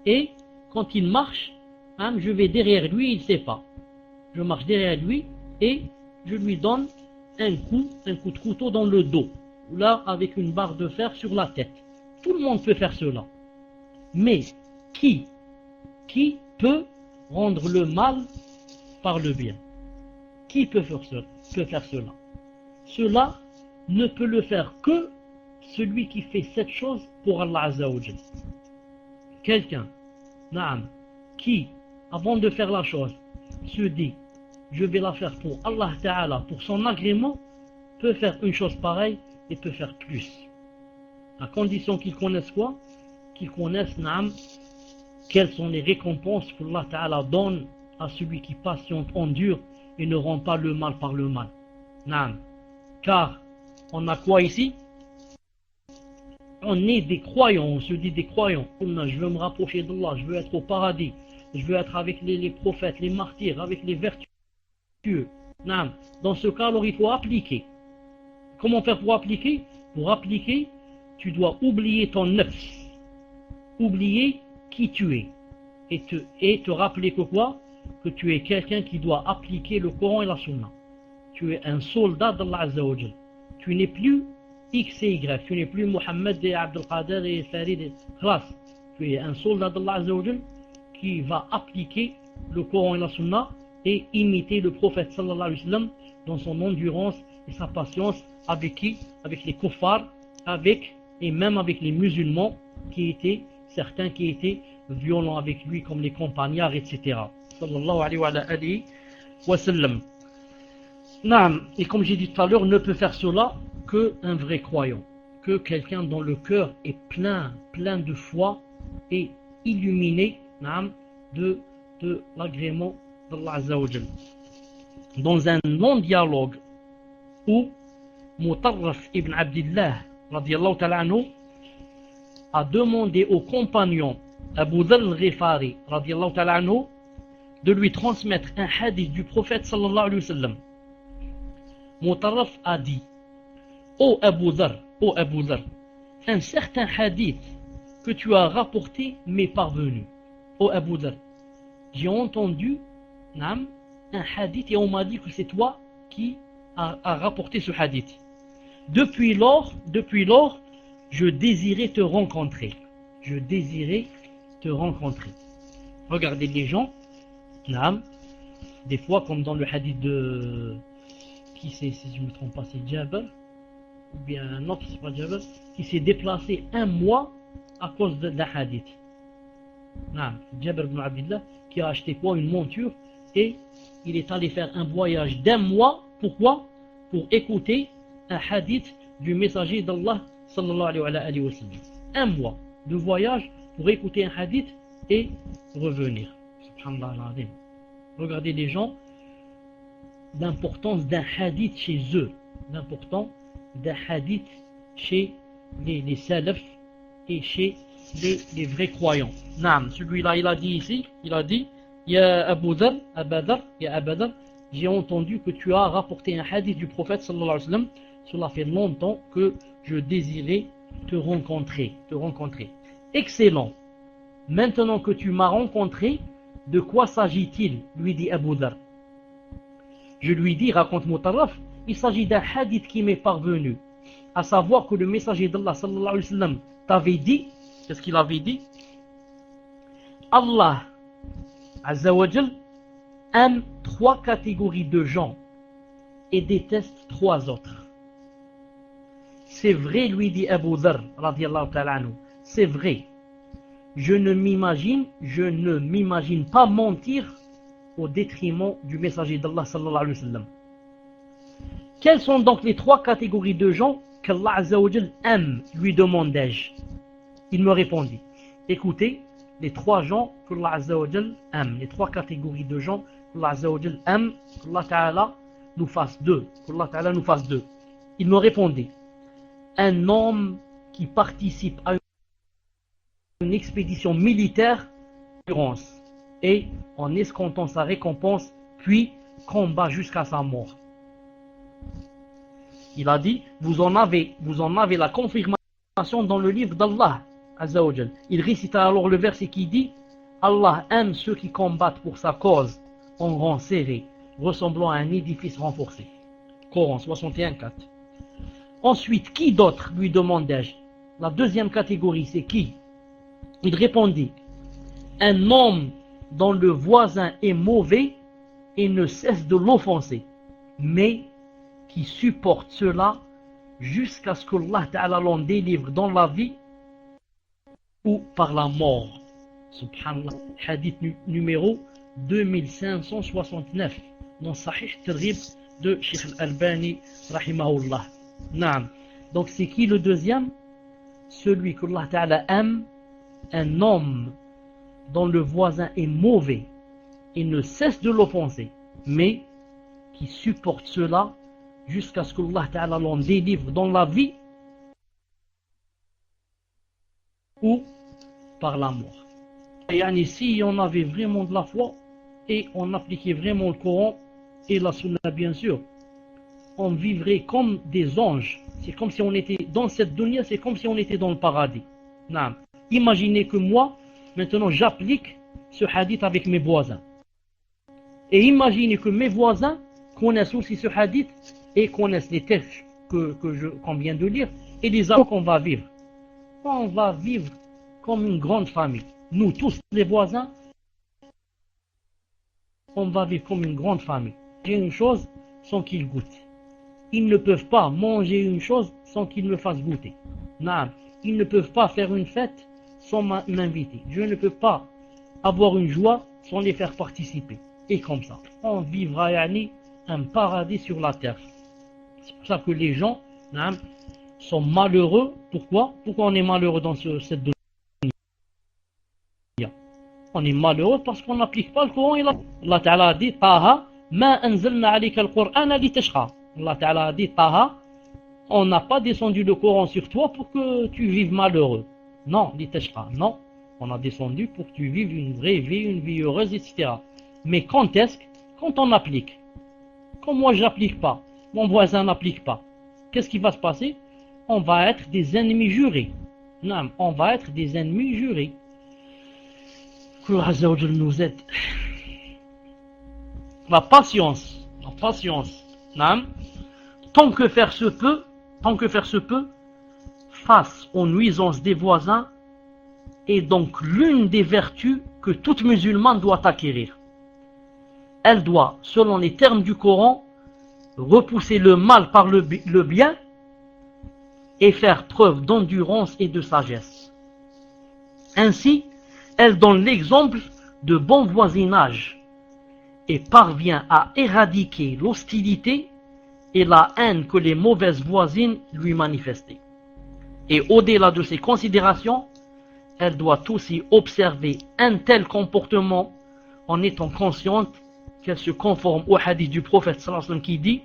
et quand il marche, je vais derrière lui, il ne sait pas. Je marche derrière lui et je lui donne un coup de couteau dans le dos, ou là avec une barre de fer sur la tête. Tout le monde peut faire cela. Mais qui peut rendre le mal par le bien? Qui peut faire cela? Cela ne peut le faire que celui qui fait cette chose pour Allah Azza wa Jal. Quelqu'un, naam, qui, avant de faire la chose, se dit, je vais la faire pour Allah Ta'ala, pour son agrément, peut faire une chose pareille et peut faire plus. À condition qu'il connaisse quoi? Qu'il connaisse, naam, quelles sont les récompenses que Allah Ta'ala donne à celui qui patiente, endure et ne rend pas le mal par le mal. Naam. Car, on a quoi ici? On est des croyants, on se dit des croyants. Je veux me rapprocher d'Allah, je veux être au paradis, je veux être avec les prophètes, les martyrs, avec les vertueux. Naam. Dans ce cas, alors il faut appliquer. Comment faire pour appliquer? Pour appliquer, tu dois oublier ton nefs, oublier qui tu es, et te rappeler que quoi? Que tu es quelqu'un qui doit appliquer le Coran et la Sunna. Tu es un soldat d'Allah Azza wa Jal. Tu n'es plus X et Y, tu n'es plus Mohammed et Abdel Qadir et Farid et Khlas. Tu es un soldat d'Allah Azza wa Jal qui va appliquer le Coran et la Sunna et imiter le prophète sallallahu alayhi wa sallam dans son endurance et sa patience avec qui? Avec les kuffars, et même avec les musulmans certains qui étaient violents avec lui comme les campagnards, etc. Sallallahu alayhi wa sallam. Naam, et comme j'ai dit tout à l'heure, ne peut faire cela qu'un vrai croyant, que quelqu'un dont le cœur est plein de foi et illuminé, naam, de l'agrément d'Allah Azza wa Jal. Dans un non-dialogue où Mutarraf ibn Abdillah radiyallahu ta'ala anhu a demandé au compagnon Abu Dharr al-Ghifari radiyallahu ta'ala anhu de lui transmettre un hadith du prophète sallallahu alayhi wa sallam. Mutarraf a dit: Ô Abu Dharr, un certain hadith que tu as rapporté m'est parvenu. Ô Abu Dharr, j'ai entendu un hadith et on m'a dit que c'est toi qui a rapporté ce hadith. Depuis lors, je désirais te rencontrer. Regardez les gens, des fois comme dans le hadith de... Qui c'est, si je ne me trompe pas, c'est Jabir, ou bien un autre, c'est pas Jabir, qui s'est déplacé un mois à cause d'un hadith. Jabir ibn Abdillah, qui a acheté quoi? Une monture, et il est allé faire un voyage d'un mois. Pourquoi? Pour écouter un hadith du messager d'Allah sallallahu alayhi wa sallam. Un mois de voyage pour écouter un hadith et revenir. Subhanallah al-Azim. Regardez les gens, l'importance d'un hadith chez eux, l'importance d'un hadith chez les salafs et chez les vrais croyants. Naam, celui-là il a dit ici, il a dit: Ya Abu Dharr, j'ai entendu que tu as rapporté un hadith du prophète sallallahu alayhi wa sallam. Cela fait longtemps que je désirais te rencontrer. Excellent. Maintenant que tu m'as rencontré, de quoi s'agit-il? Lui dit Abu Dharr. Je lui dis, raconte Mutarraf, il s'agit d'un hadith qui m'est parvenu, à savoir que le messager d'Allah sallallahu alayhi wa sallam t'avait dit, qu'est-ce qu'il avait dit? Allah Azza wa Jal aime 3 catégories de gens et déteste 3 autres. C'est vrai, lui dit Abu Dharr radiyallahu ta'ala anhu, c'est vrai. Je ne m'imagine pas mentir au détriment du messager d'Allah sallallahu alayhi wa sallam. Quelles sont donc les 3 catégories de gens qu'Allah Azza wa Jal aime, lui demandai-je. Il me répondit: écoutez, les 3 gens que Allah Azza wa Jal aime, les 3 catégories de gens que Allah Azza wa Jal aime, qu'Allah Ta'ala nous fasse 2, Il me répondit: un homme qui participe à une expédition militaire et en escomptant sa récompense, puis combat jusqu'à sa mort. Il a dit: vous en avez la confirmation dans le livre d'Allah Azza wa Jal. Il récita alors le verset qui dit: Allah aime ceux qui combattent pour sa cause en rang serré, ressemblant à un édifice renforcé. Coran 61:4. Ensuite, qui d'autre, lui demandai-je? La deuxième catégorie, c'est qui? Il répondit, un homme dont le voisin est mauvais et ne cesse de l'offenser, mais qui supporte cela jusqu'à ce qu'Allah Ta'ala l'en délivre dans la vie ou par la mort. Subhanallah. Hadith numéro 2569 dans Sahih Targhib de Sheikh Al-Albani rahimahullah. Naam. Donc c'est qui le deuxième? Celui qu'Allah Ta'ala aime, un homme dont le voisin est mauvais et ne cesse de l'offenser, mais qui supporte cela jusqu'à ce qu'Allah Ta'ala l'en délivre dans la vie ou par la mort. Et si on avait vraiment de la foi et on appliquait vraiment le Coran et la Sunna bien sûr, on vivrait comme des anges. C'est comme si on était dans cette dunya, c'est comme si on était dans le paradis. Non. Imaginez que moi, maintenant j'applique ce hadith avec mes voisins. Et imaginez que mes voisins connaissent aussi ce hadith et connaissent les textes qu'on vient de lire et les actes qu'on va vivre. On va vivre comme une grande famille. Nous tous les voisins, on va vivre comme une grande famille. J'ai une chose sans qu'ils goûtent. Ils ne peuvent pas manger une chose sans qu'ils me fassent goûter. Non. Ils ne peuvent pas faire une fête sans m'inviter. Je ne peux pas avoir une joie sans les faire participer. Et comme ça, on vivra un paradis sur la terre. C'est pour ça que les gens sont malheureux. Pourquoi? Pourquoi on est malheureux dans cette dunya? On est malheureux parce qu'on n'applique pas le Coran et Allah Ta'ala a dit Taha, ma anzalna alayka al-Qur'ana li tashqa. Allah Ta'ala a dit Taha, on n'a pas descendu le Coran sur toi pour que tu vives malheureux. Non, li tashqa. Non, on a descendu pour que tu vives une vraie vie, une vie heureuse, etc. Mais quand est-ce? Quand on applique. Quand moi je n'applique pas, mon voisin n'applique pas, qu'est-ce qui va se passer? On va être des ennemis jurés. Non, on va être des ennemis jurés. Que Allah Azza wa Jalla nous aide. La patience. Non. Tant que faire se peut, face aux nuisances des voisins est donc l'une des vertus que toute musulmane doit acquérir. Elle doit, selon les termes du Coran, repousser le mal par le bien et faire preuve d'endurance et de sagesse. Ainsi, elle donne l'exemple de bon voisinage et parvient à éradiquer l'hostilité et la haine que les mauvaises voisines lui manifestaient. Et au-delà de ces considérations, elle doit aussi observer un tel comportement en étant consciente qu'elle se conforme au hadith du prophète sallallahu alayhi wa sallam qui dit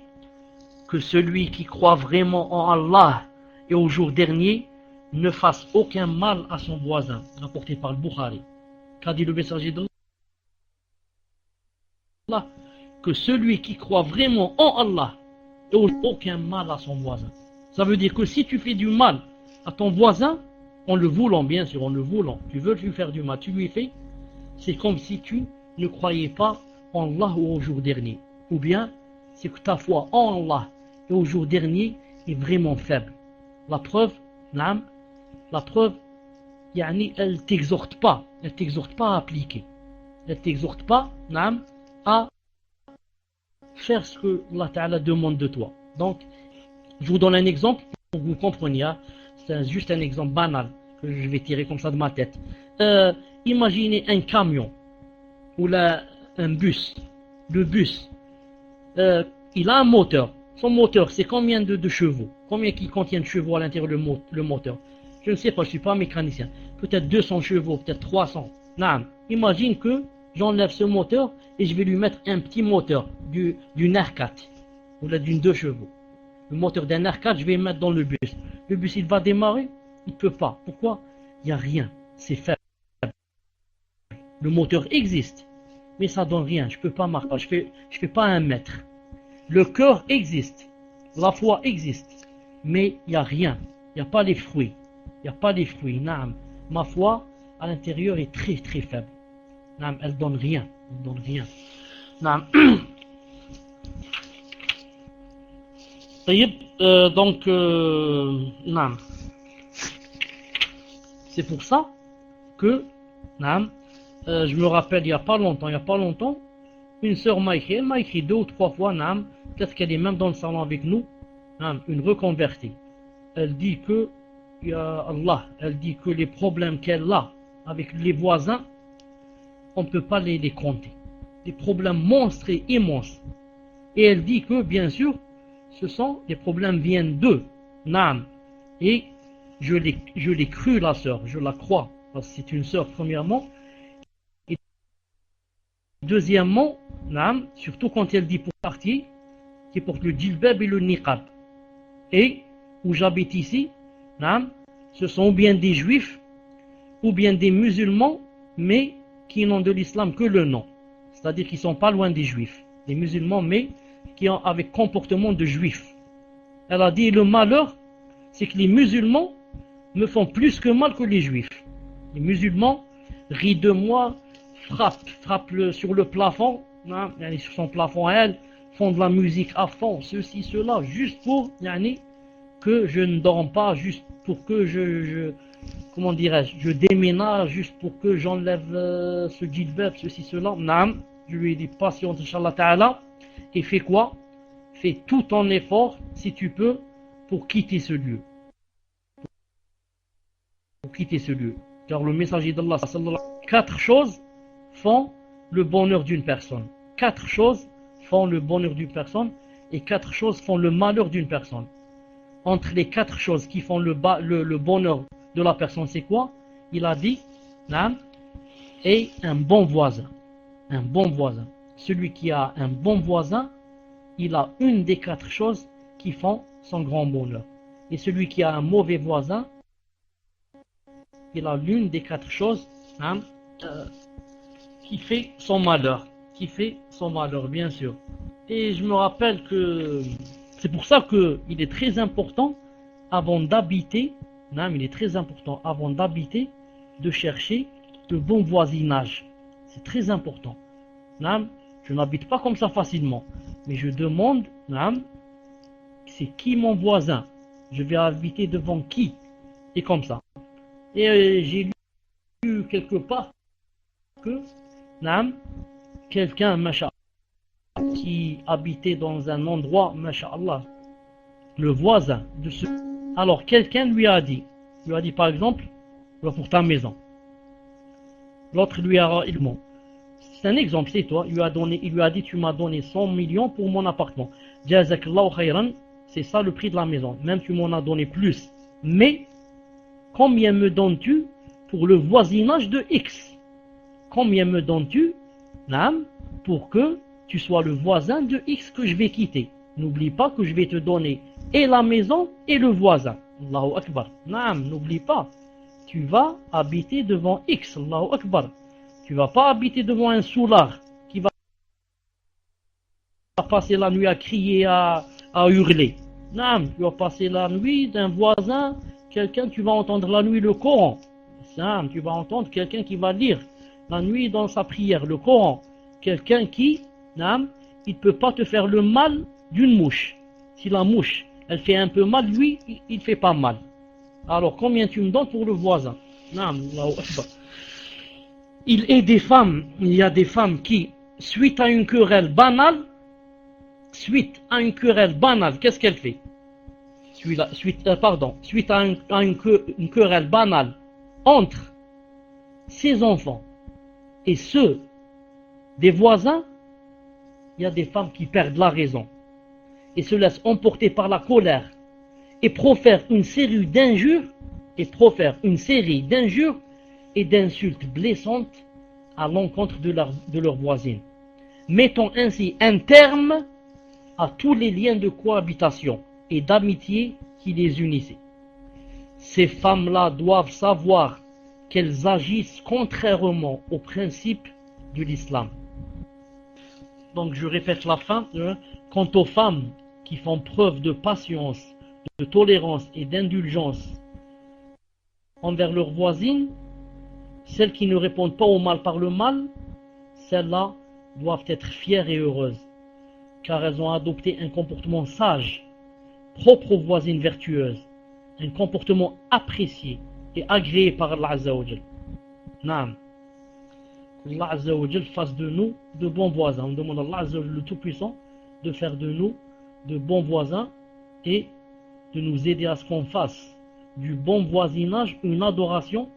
que celui qui croit vraiment en Allah et au jour dernier ne fasse aucun mal à son voisin, rapporté par le Bukhari. Qu'a dit le messager d'Allah? Que celui qui croit vraiment en Allah et aucun mal à son voisin. Ça veut dire que si tu fais du mal à ton voisin, en le voulant bien sûr, en le voulant, tu veux lui faire du mal, tu lui fais, c'est comme si tu ne croyais pas en Allah ou au jour dernier. Ou bien, c'est que ta foi en Allah et au jour dernier est vraiment faible. La preuve, elle t'exhorte pas à appliquer. Elle t'exhorte pas, à faire ce que Allah Ta'ala demande de toi. Donc, je vous donne un exemple pour que vous compreniez. C'est juste un exemple banal que je vais tirer comme ça de ma tête. Imaginez un camion ou un bus. Le bus, il a un moteur. Son moteur, c'est combien de chevaux? Combien qui contient de chevaux à l'intérieur le moteur? Je ne sais pas, je ne suis pas mécanicien. Peut-être 200 chevaux, peut-être 300. Non. Imagine que j'enlève ce moteur et je vais lui mettre un petit moteur d'une R4 ou d'une 2 chevaux. Le moteur d'un R4, je vais le mettre dans le bus. Le bus, il va démarrer? Il ne peut pas. Pourquoi? Il n'y a rien. C'est faible. Le moteur existe, mais ça ne donne rien. Je ne peux pas marcher. Je fais pas 1 mètre. Le cœur existe. La foi existe. Mais il n'y a rien. Il n'y a pas les fruits. Il n'y a pas les fruits. Naam. Ma foi, à l'intérieur, est très très faible. Naam. Elle ne donne rien. Elle donne rien. Naam. Donc, naam. C'est pour ça que, je me rappelle il n'y a pas longtemps, une sœur elle m'a écrit 2 ou 3 fois, peut-être qu'elle est même dans le salon avec nous, une reconvertie. Elle dit que, ya Allah, elle dit que les problèmes qu'elle a avec les voisins, on ne peut pas les compter. Des problèmes monstres et immenses. Et elle dit que, bien sûr, les problèmes viennent d'eux. Et je l'ai cru, la sœur, je la crois, parce que c'est une sœur, premièrement. Et deuxièmement, surtout quand elle dit pour partir, qui porte le djilbab et le niqab. Et où j'habite ici, ce sont ou bien des juifs, ou bien des musulmans, mais qui n'ont de l'islam que le nom. C'est-à-dire qu'ils ne sont pas loin des juifs. Des musulmans, mais qui ont avec comportement de juifs. Elle a dit, le malheur, c'est que les musulmans me font plus que mal que les juifs. Les musulmans rient de moi, frappent sur le plafond, sur son plafond à elle, font de la musique à fond, ceci, cela, juste pour que je ne dorme pas, juste pour que je déménage, juste pour que j'enlève ce djilbab, ceci, cela. Je lui ai dit, patiente, Inch'Allah Ta'ala, et fais quoi? Fais tout ton effort, si tu peux, pour quitter ce lieu. Car le messager d'Allah, 4 choses font le bonheur d'une personne. 4 choses font le bonheur d'une personne et 4 choses font le malheur d'une personne. Entre les 4 choses qui font le bonheur de la personne, c'est quoi? Il a dit, et un bon voisin. Un bon voisin. Celui qui a un bon voisin, il a une des 4 choses qui font son grand bonheur. Et celui qui a un mauvais voisin, il a l'une des 4 choses qui fait son malheur. Bien sûr. Et je me rappelle que c'est pour ça qu'il est très important avant d'habiter, de chercher le bon voisinage. C'est très important. Je n'habite pas comme ça facilement, mais je demande, c'est qui mon voisin? Je vais habiter devant qui? Et comme ça. Et j'ai lu quelque part que quelqu'un, masha'Allah, qui habitait dans un endroit, masha'Allah, le voisin de ce... Alors quelqu'un lui a dit par exemple, pour ta maison. L'autre lui a dit, c'est un exemple, c'est toi, il lui a dit, tu m'as donné 100 millions pour mon appartement. Jazakallahu khayran, c'est ça le prix de la maison. Même tu m'en as donné plus. Mais, combien me donnes-tu pour le voisinage de X? Combien me donnes-tu, pour que tu sois le voisin de X que je vais quitter? N'oublie pas que je vais te donner et la maison et le voisin. Allahu Akbar. N'oublie pas. Tu vas habiter devant X. Allahu Akbar. Tu vas pas habiter devant un soulard qui va passer la nuit à crier, à hurler. Tu vas passer la nuit d'un voisin, quelqu'un, tu vas entendre la nuit le Coran. Tu vas entendre quelqu'un qui va lire la nuit dans sa prière le Coran. Quelqu'un qui, il ne peut pas te faire le mal d'une mouche. Si la mouche, elle fait un peu mal, lui, il ne fait pas mal. Alors, combien tu me donnes pour le voisin? Il y a des femmes qui, suite à une querelle banale, qu'est-ce qu'elle fait? Suite à une querelle banale entre ses enfants et ceux des voisins, il y a des femmes qui perdent la raison et se laissent emporter par la colère et profèrent une série d'injures et d'insultes blessantes à l'encontre de leur voisine, mettant ainsi un terme à tous les liens de cohabitation et d'amitié qui les unissaient. Ces femmes-là doivent savoir qu'elles agissent contrairement aux principes de l'islam. Donc je répète la fin. Quant aux femmes qui font preuve de patience, de tolérance et d'indulgence envers leurs voisines, celles qui ne répondent pas au mal par le mal, celles-là doivent être fières et heureuses, car elles ont adopté un comportement sage, propre aux voisines vertueuses, un comportement apprécié et agréé par Allah Azza wa Jal. Naam. Allah Azza wa Jal fasse de nous de bons voisins. On demande à Allah Azza wa Jal, le Tout-Puissant, de faire de nous de bons voisins et de nous aider à ce qu'on fasse du bon voisinage une adoration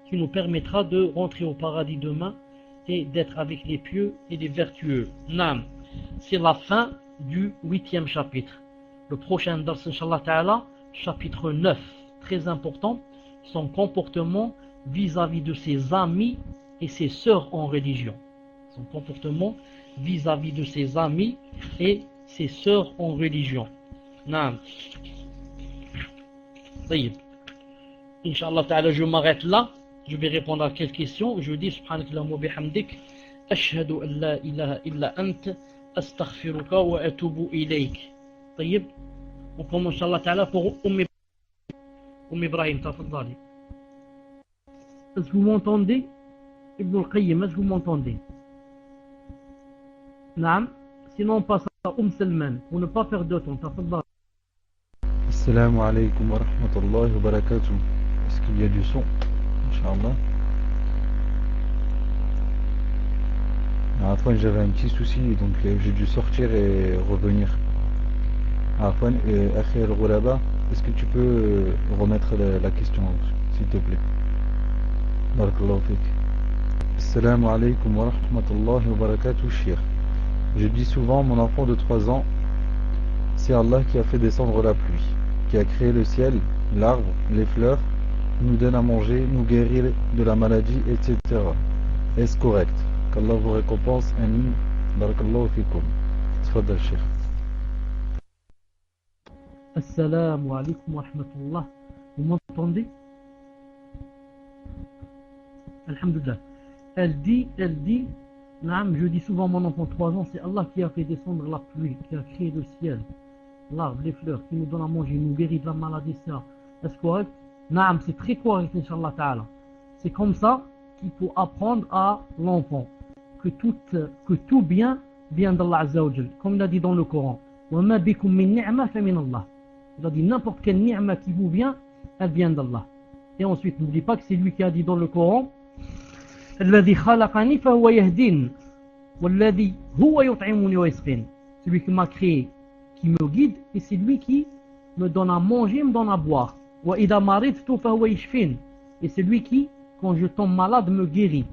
qui nous permettra de rentrer au paradis demain et d'être avec les pieux et les vertueux. Naam. C'est la fin du 8e chapitre. Le prochain dars, Inch'Allah Ta'ala, chapitre 9, très important, son comportement vis-à-vis de ses amis et ses sœurs en religion. Son comportement vis-à-vis de ses amis et ses sœurs en religion. Naam. طيب. Inch'Allah Ta'ala, je m'arrête là. Je vais répondre à quelques questions. Je dis Subhanakallahumma bihamdik. Ashhadu an la ilaha illa ant. Astaghfiruka wa atubu ilayk. طيب. On commence Inch'Allah Ta'ala pour Ibrahim. Tafadali. Est-ce que vous m'entendez? Ibn al-Qayyim, est-ce que vous m'entendez? Naam. Sinon on passe à Salman pour ne pas faire de temps. Tafadali. Assalamu alaikum wa rahmatullahi wa barakatuh. Est-ce qu'il y a du son? Inch'Allah. Afwan, j'avais un petit souci, donc j'ai dû sortir et revenir. Afwan, Akhi al-Ghuraba, est-ce que tu peux remettre la question, s'il te plaît? Barakallahu fik. Assalamu alaikum wa rahmatullahi wa barakatuh, Cheikh. Je dis souvent, mon enfant de 3 ans, c'est Allah qui a fait descendre la pluie, qui a créé le ciel, l'arbre, les fleurs, nous donne à manger, nous guérit de la maladie, etc. Est-ce correct? Qu'Allah vous récompense. Amin. Barakallahu fikum. Tfadal, Cheikh. Assalamu alaikum wa rahmatullah. Vous m'entendez? Alhamdulillah. Elle dit, Naam, je dis souvent mon enfant 3 ans, c'est Allah qui a fait descendre la pluie, qui a créé le ciel, l'arbre, les fleurs, qui nous donne à manger, nous guérit de la maladie, ça. Est-ce correct? Naam, c'est très correct, Inch'Allah Ta'ala. C'est comme ça qu'il faut apprendre à l'enfant que tout bien vient d'Allah Azza wa Jal. Comme il a dit dans le Coran, وَمَا بِكُم مِّن نِعْمَةٍ فَمِنَ اللَّهِ. Il a dit n'importe quelle ni'ma qui vous vient, elle vient d'Allah. Et ensuite, n'oublie pas que c'est lui qui a dit dans le Coran, الذي خلقني فهو يهدين والذي هو يطعمني ويسقين. Celui qui m'a créé, qui me guide, et c'est lui qui me donne à manger, me donne à boire. وإذا مرضت فهو يشفين. Et c'est lui qui, quand je tombe malade, me guérit.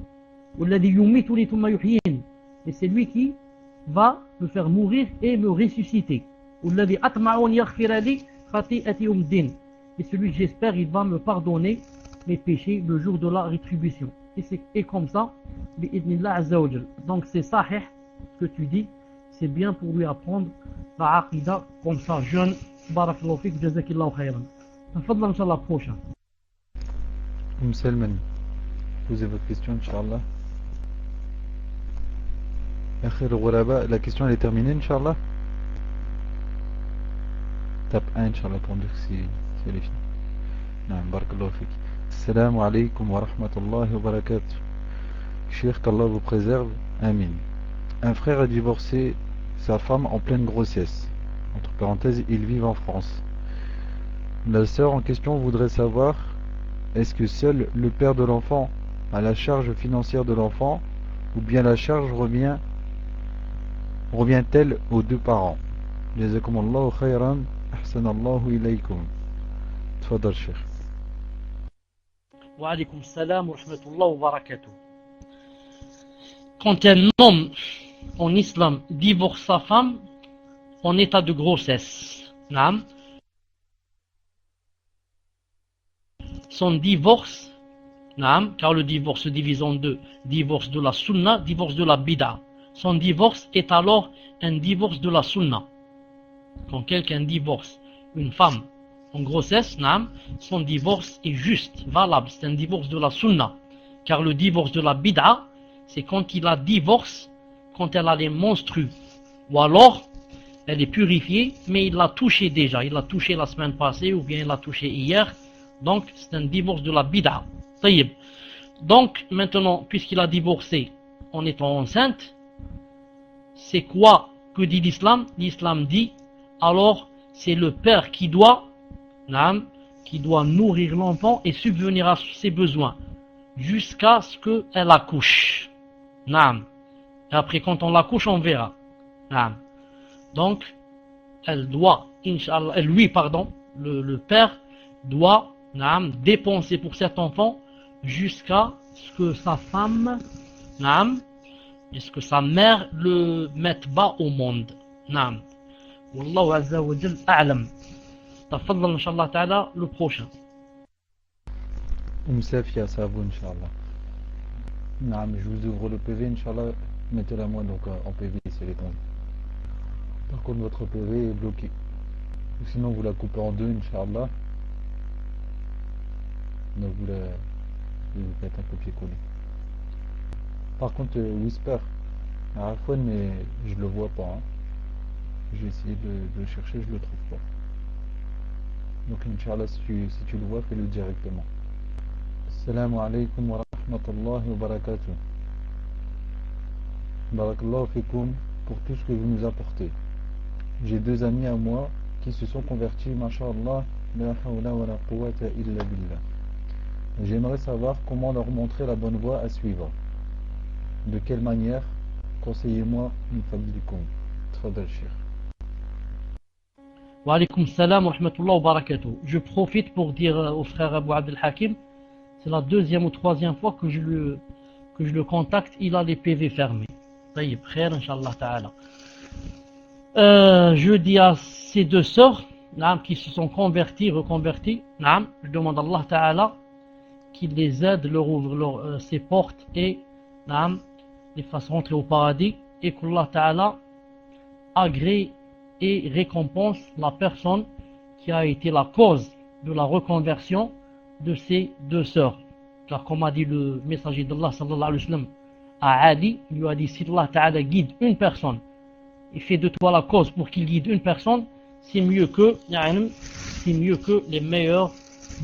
والذي يميتني ثم يحيين. Et c'est lui qui va me faire mourir et me ressusciter. والذي أطمع أن يغفر لي خطيئتي يوم الدين. Et celui que j'espère, il va me pardonner mes péchés le jour de la rétribution. Et comme ça, bi'idnillah azza wa jal. Donc c'est sahih ce que tu dis, c'est bien pour lui apprendre la aqida comme ça, jeune. Barakallahu fik, jazakillahu khayran. Tafadhal Inch'Allah, prochain. Salman, posez votre question, Inch'Allah. Akhi al-Ghuraba, la question elle est terminée, Inch'Allah. Tape 1, Inch'Allah, pour dire si elle est finie. Naam, barakallahu fik. Assalamu alaikum wa rahmatullahi wa barakatuh. Cheikh, qu'Allah vous préserve. Amin. Un frère a divorcé sa femme en pleine grossesse. Entre parenthèses, ils vivent en France. La sœur en question voudrait savoir, est-ce que seul le père de l'enfant a la charge financière de l'enfant, ou bien la charge revient-elle aux deux parents? Jazakumullahu khayran, ahsanallahu ilaykum. Tfadal, Cheikh. Wa alaykum salam wa rahmatullahi wa barakatuh. Quand un homme en islam divorce sa femme en état de grossesse, naam, son divorce, naam, car le divorce se divise en deux, divorce de la sunna, divorce de la bid'a. Son divorce est alors un divorce de la sunna. Quand quelqu'un divorce une femme en grossesse, naam, son divorce est juste, valable, c'est un divorce de la sunna. Car le divorce de la bid'a, c'est quand il la divorce, quand elle a les menstrues. Ou alors, elle est purifiée, mais il l'a touchée déjà. Il l'a touchée la semaine passée, ou bien il l'a touchée hier. Donc, c'est un divorce de la bid'a. Taïb. Donc, maintenant, puisqu'il a divorcé en étant enceinte, c'est quoi que dit l'islam? L'islam dit, alors, c'est le père qui doit nourrir l'enfant et subvenir à ses besoins. jusqu'à ce qu'elle accouche. Naam. Et après, quand on l'accouche, on verra. Naam. Donc, elle doit, Inch'Allah, le père doit, naam, dépenser pour cet enfant jusqu'à ce que sa femme, naam, et ce que sa mère le mette bas au monde. Naam. Wallahu azza wa jal a'lam. Tafaddal, Inch'Allah ta'ala, le prochain. Safia, c'est à vous, Inch'Allah. Naam, je vous ouvre le PV, Inch'Allah. Mettez-la moi donc en PV, c'est les temps. Par contre, votre PV est bloqué. Sinon, vous la coupez en deux, Inch'Allah. Donc, vous faites un copier-coller. Par contre, Whisper, à la fois, mais je le vois pas. Hein. J'ai essayé de le chercher, je le trouve pas. Donc, Inch'Allah, si tu le vois, fais-le directement. Assalamu alaikum wa rahmatullahi wa barakatuh. Barakallahu fikoum pour tout ce que vous nous apportez. J'ai deux amis à moi qui se sont convertis, masha'Allah, la hawla wa la quwwata illa billah. J'aimerais savoir comment leur montrer la bonne voie à suivre. De quelle manière? Conseillez-moi, min fadlikum. Tfadal Cheikh. Wa alaykum salam wa rahmatullahi wa barakatuh. Je profite pour dire au frère Abou Abdel Hakim, c'est la deuxième ou troisième fois que je le contacte, il a les PV fermés. Taïb, khair, Inch'Allah ta'ala. Je dis à ces deux sœurs qui se sont reconverties, je demande à Allah ta'ala qu'il les aide, leur ouvre ses portes et les fasse rentrer au paradis, et qu'Allah ta'ala agrée et récompense la personne qui a été la cause de la reconversion de ces deux sœurs. Car comme a dit le messager d'Allah sallallahu alayhi wa sallam à Ali, il lui a dit: si Allah ta'ala guide une personne et fait de toi la cause pour qu'il guide une personne, c'est mieux que les meilleures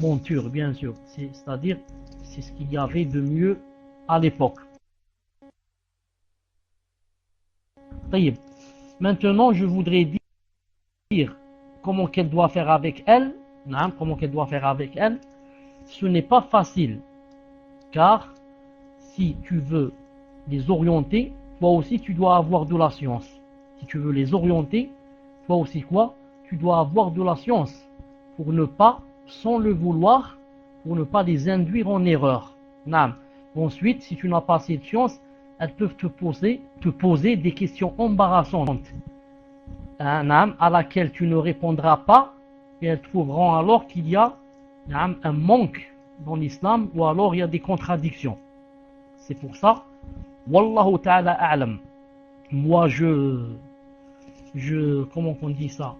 montures, bien sûr. C'est-à-dire, c'est ce qu'il y avait de mieux à l'époque. Maintenant, je voudrais dire comment qu'elle doit faire avec elle. Ce n'est pas facile, car si tu veux les orienter, toi aussi tu dois avoir de la science. Si tu veux les orienter, toi aussi quoi? Tu dois avoir de la science pour ne pas, sans le vouloir, pour ne pas les induire en erreur. Ensuite, si tu n'as pas assez de science, elles peuvent te poser des questions embarrassantes, à laquelle tu ne répondras pas, et elles trouveront alors qu'il y a un manque dans l'islam, ou alors il y a des contradictions. C'est pour ça, Wallahu ta'ala a'lam. Moi comment on dit ça?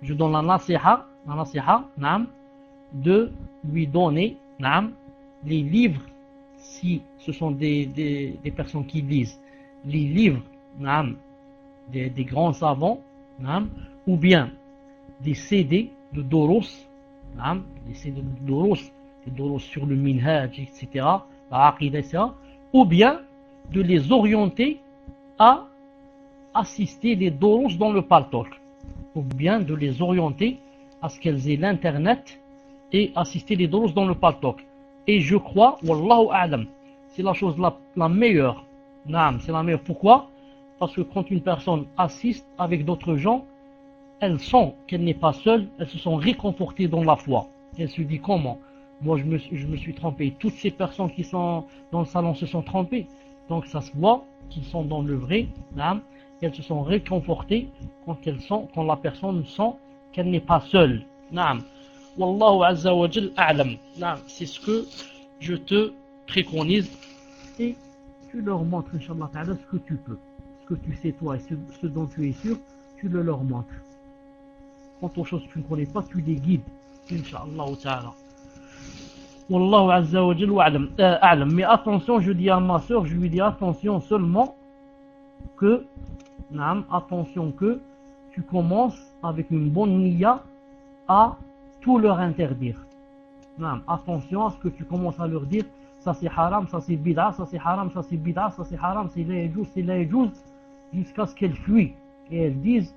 Je donne la nasiha, de lui donner, les livres, si ce sont des personnes qui lisent, les livres, des grands savants, ou bien des CD de Doros, des CD de Doros sur le Minhaj, etc., la Aqidah, etc., ou bien de les orienter à assister les Doros dans le Paltalk, ou bien de les orienter à ce qu'elles aient l'internet et assister les Doros dans le Paltalk. Et je crois, Wallahu a'lam, c'est la chose la meilleure. C'est la meilleure. Pourquoi? Parce que quand une personne assiste avec d'autres gens, elle sent qu'elle n'est pas seule, elle se sent réconfortée dans la foi. Elle se dit: comment? Moi je me suis trompé, toutes ces personnes qui sont dans le salon se sont trompées. Donc ça se voit qu'ils sont dans le vrai, et elles se sont réconfortées quand la personne sent qu'elle n'est pas seule. Wallahu azza wa jal a'lam. C'est ce que je te préconise, et tu leur montres, Inch'Allah ta'ala, ce que tu peux, ce que tu sais toi et ce dont tu es sûr, tu le leur montres. Quant aux choses que tu ne connais pas, tu les guides, Inch'Allah ta'ala. Wallahu azza wa jal a'lam. Mais attention, je dis à ma soeur, je lui dis attention seulement que, attention que tu commences avec une bonne niya à tout leur interdire. Attention à ce que tu commences à leur dire: ça c'est haram, ça c'est bid'a, ça c'est haram, ça c'est bid'a, ça c'est haram, c'est la yajouz, c'est la yajouz, jusqu'à ce qu'elles fuient et elles disent: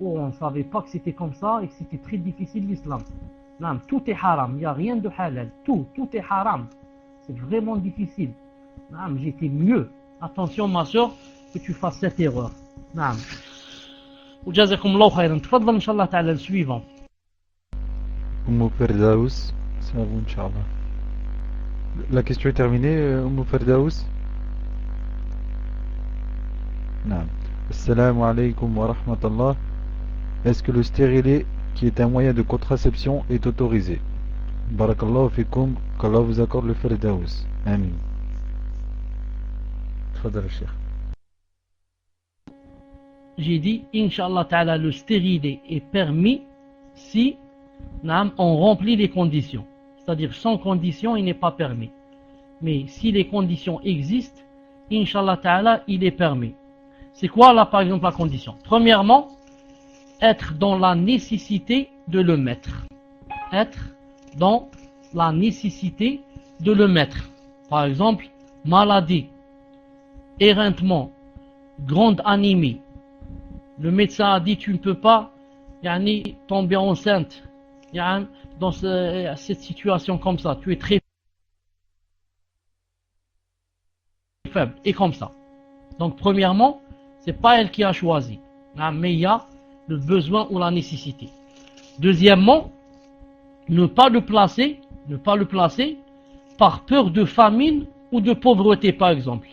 oh, on ne savait pas que c'était comme ça et que c'était très difficile l'islam. Tout est haram, il n'y a rien de halal, tout est haram. c'est vraiment difficile. Naam, j'étais mieux. Attention ma soeur, que tu fasses cette erreur. Naam. وجزاكم الله خيرا. تفضل إن شاء الله تعالى le suivant. Firdaus, c'est à vous, Inch'Allah. La question est terminée, Firdaus. Naam. Assalamu alaikum wa rahmatullah. Est-ce que le stérilet, qui est un moyen de contraception, est autorisé? Barakallahu fikum, qu'Allah vous accorde le Firdaus. Amin. Tfadal Cheikh. J'ai dit, Inch'Allah ta'ala, le stérilet est permis si on remplit les conditions. C'est-à-dire, sans condition, il n'est pas permis. Mais si les conditions existent, Inch'Allah ta'ala, il est permis. C'est quoi là, par exemple, la condition? Premièrement, être dans la nécessité de le mettre. Être dans la nécessité de le mettre. Par exemple, maladie, éreintement, grande anémie. Le médecin a dit tu ne peux pas tomber enceinte dans cette situation comme ça. Tu es très faible et comme ça. Donc premièrement, c'est pas elle qui a choisi, mais il y a le besoin ou la nécessité. Deuxièmement, ne pas le placer par peur de famine ou de pauvreté par exemple.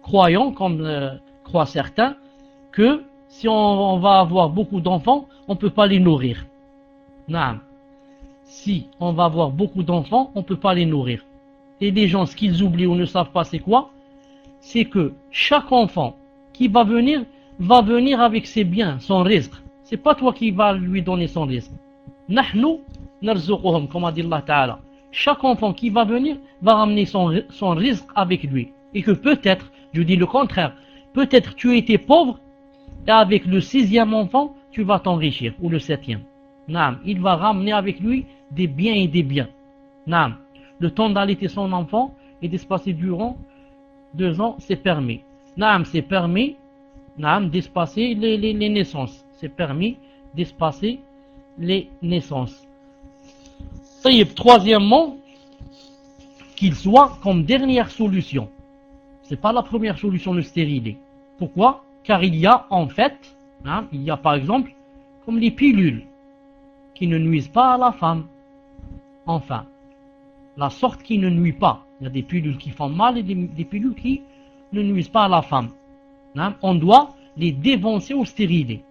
Croyant, comme croient certains, que si on va avoir beaucoup d'enfants, on ne peut pas les nourrir. Non. Si on va avoir beaucoup d'enfants, on ne peut pas les nourrir. Et les gens, ce qu'ils oublient ou ne savent pas, c'est quoi? C'est que chaque enfant qui va venir avec ses biens, son rizq. C'est pas toi qui vas lui donner son rizq. Nahnu narzuquhum, comme a dit Allah Ta'ala. Chaque enfant qui va venir va ramener son rizq avec lui. Et que peut-être, je dis le contraire, peut-être tu étais pauvre, et avec le 6e enfant, tu vas t'enrichir, ou le 7e. Naam, il va ramener avec lui des biens et des biens. Naam, le temps d'allaiter son enfant et d'espacer durant 2 ans, c'est permis. Naam, c'est permis, naam, d'espacer les naissances. C'est permis d'espacer les naissances. Troisièmement, qu'il soit comme dernière solution. C'est pas la première solution, le stérilet. Pourquoi? Car il y a en fait, il y a par exemple comme les pilules qui ne nuisent pas à la femme. Enfin, la sorte qui ne nuit pas. Il y a des pilules qui font mal et des pilules qui ne nuisent pas à la femme. On doit les dévancer au stérilet.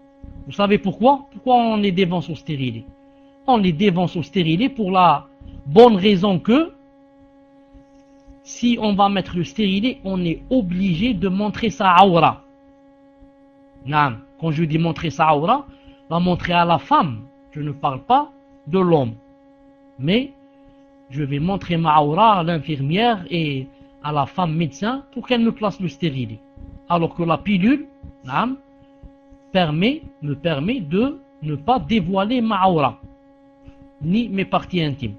Vous savez pourquoi? Pourquoi on les dévance au stérilet? On les dévance au stérilet pour la bonne raison que si on va mettre le stérilet, on est obligé de montrer sa aura. Quand je dis montrer sa aura, la montrer à la femme. Je ne parle pas de l'homme. Mais je vais montrer ma aura à l'infirmière et à la femme médecin pour qu'elle me place le stérilet. Alors que la pilule me permet de ne pas dévoiler ma aura, ni mes parties intimes.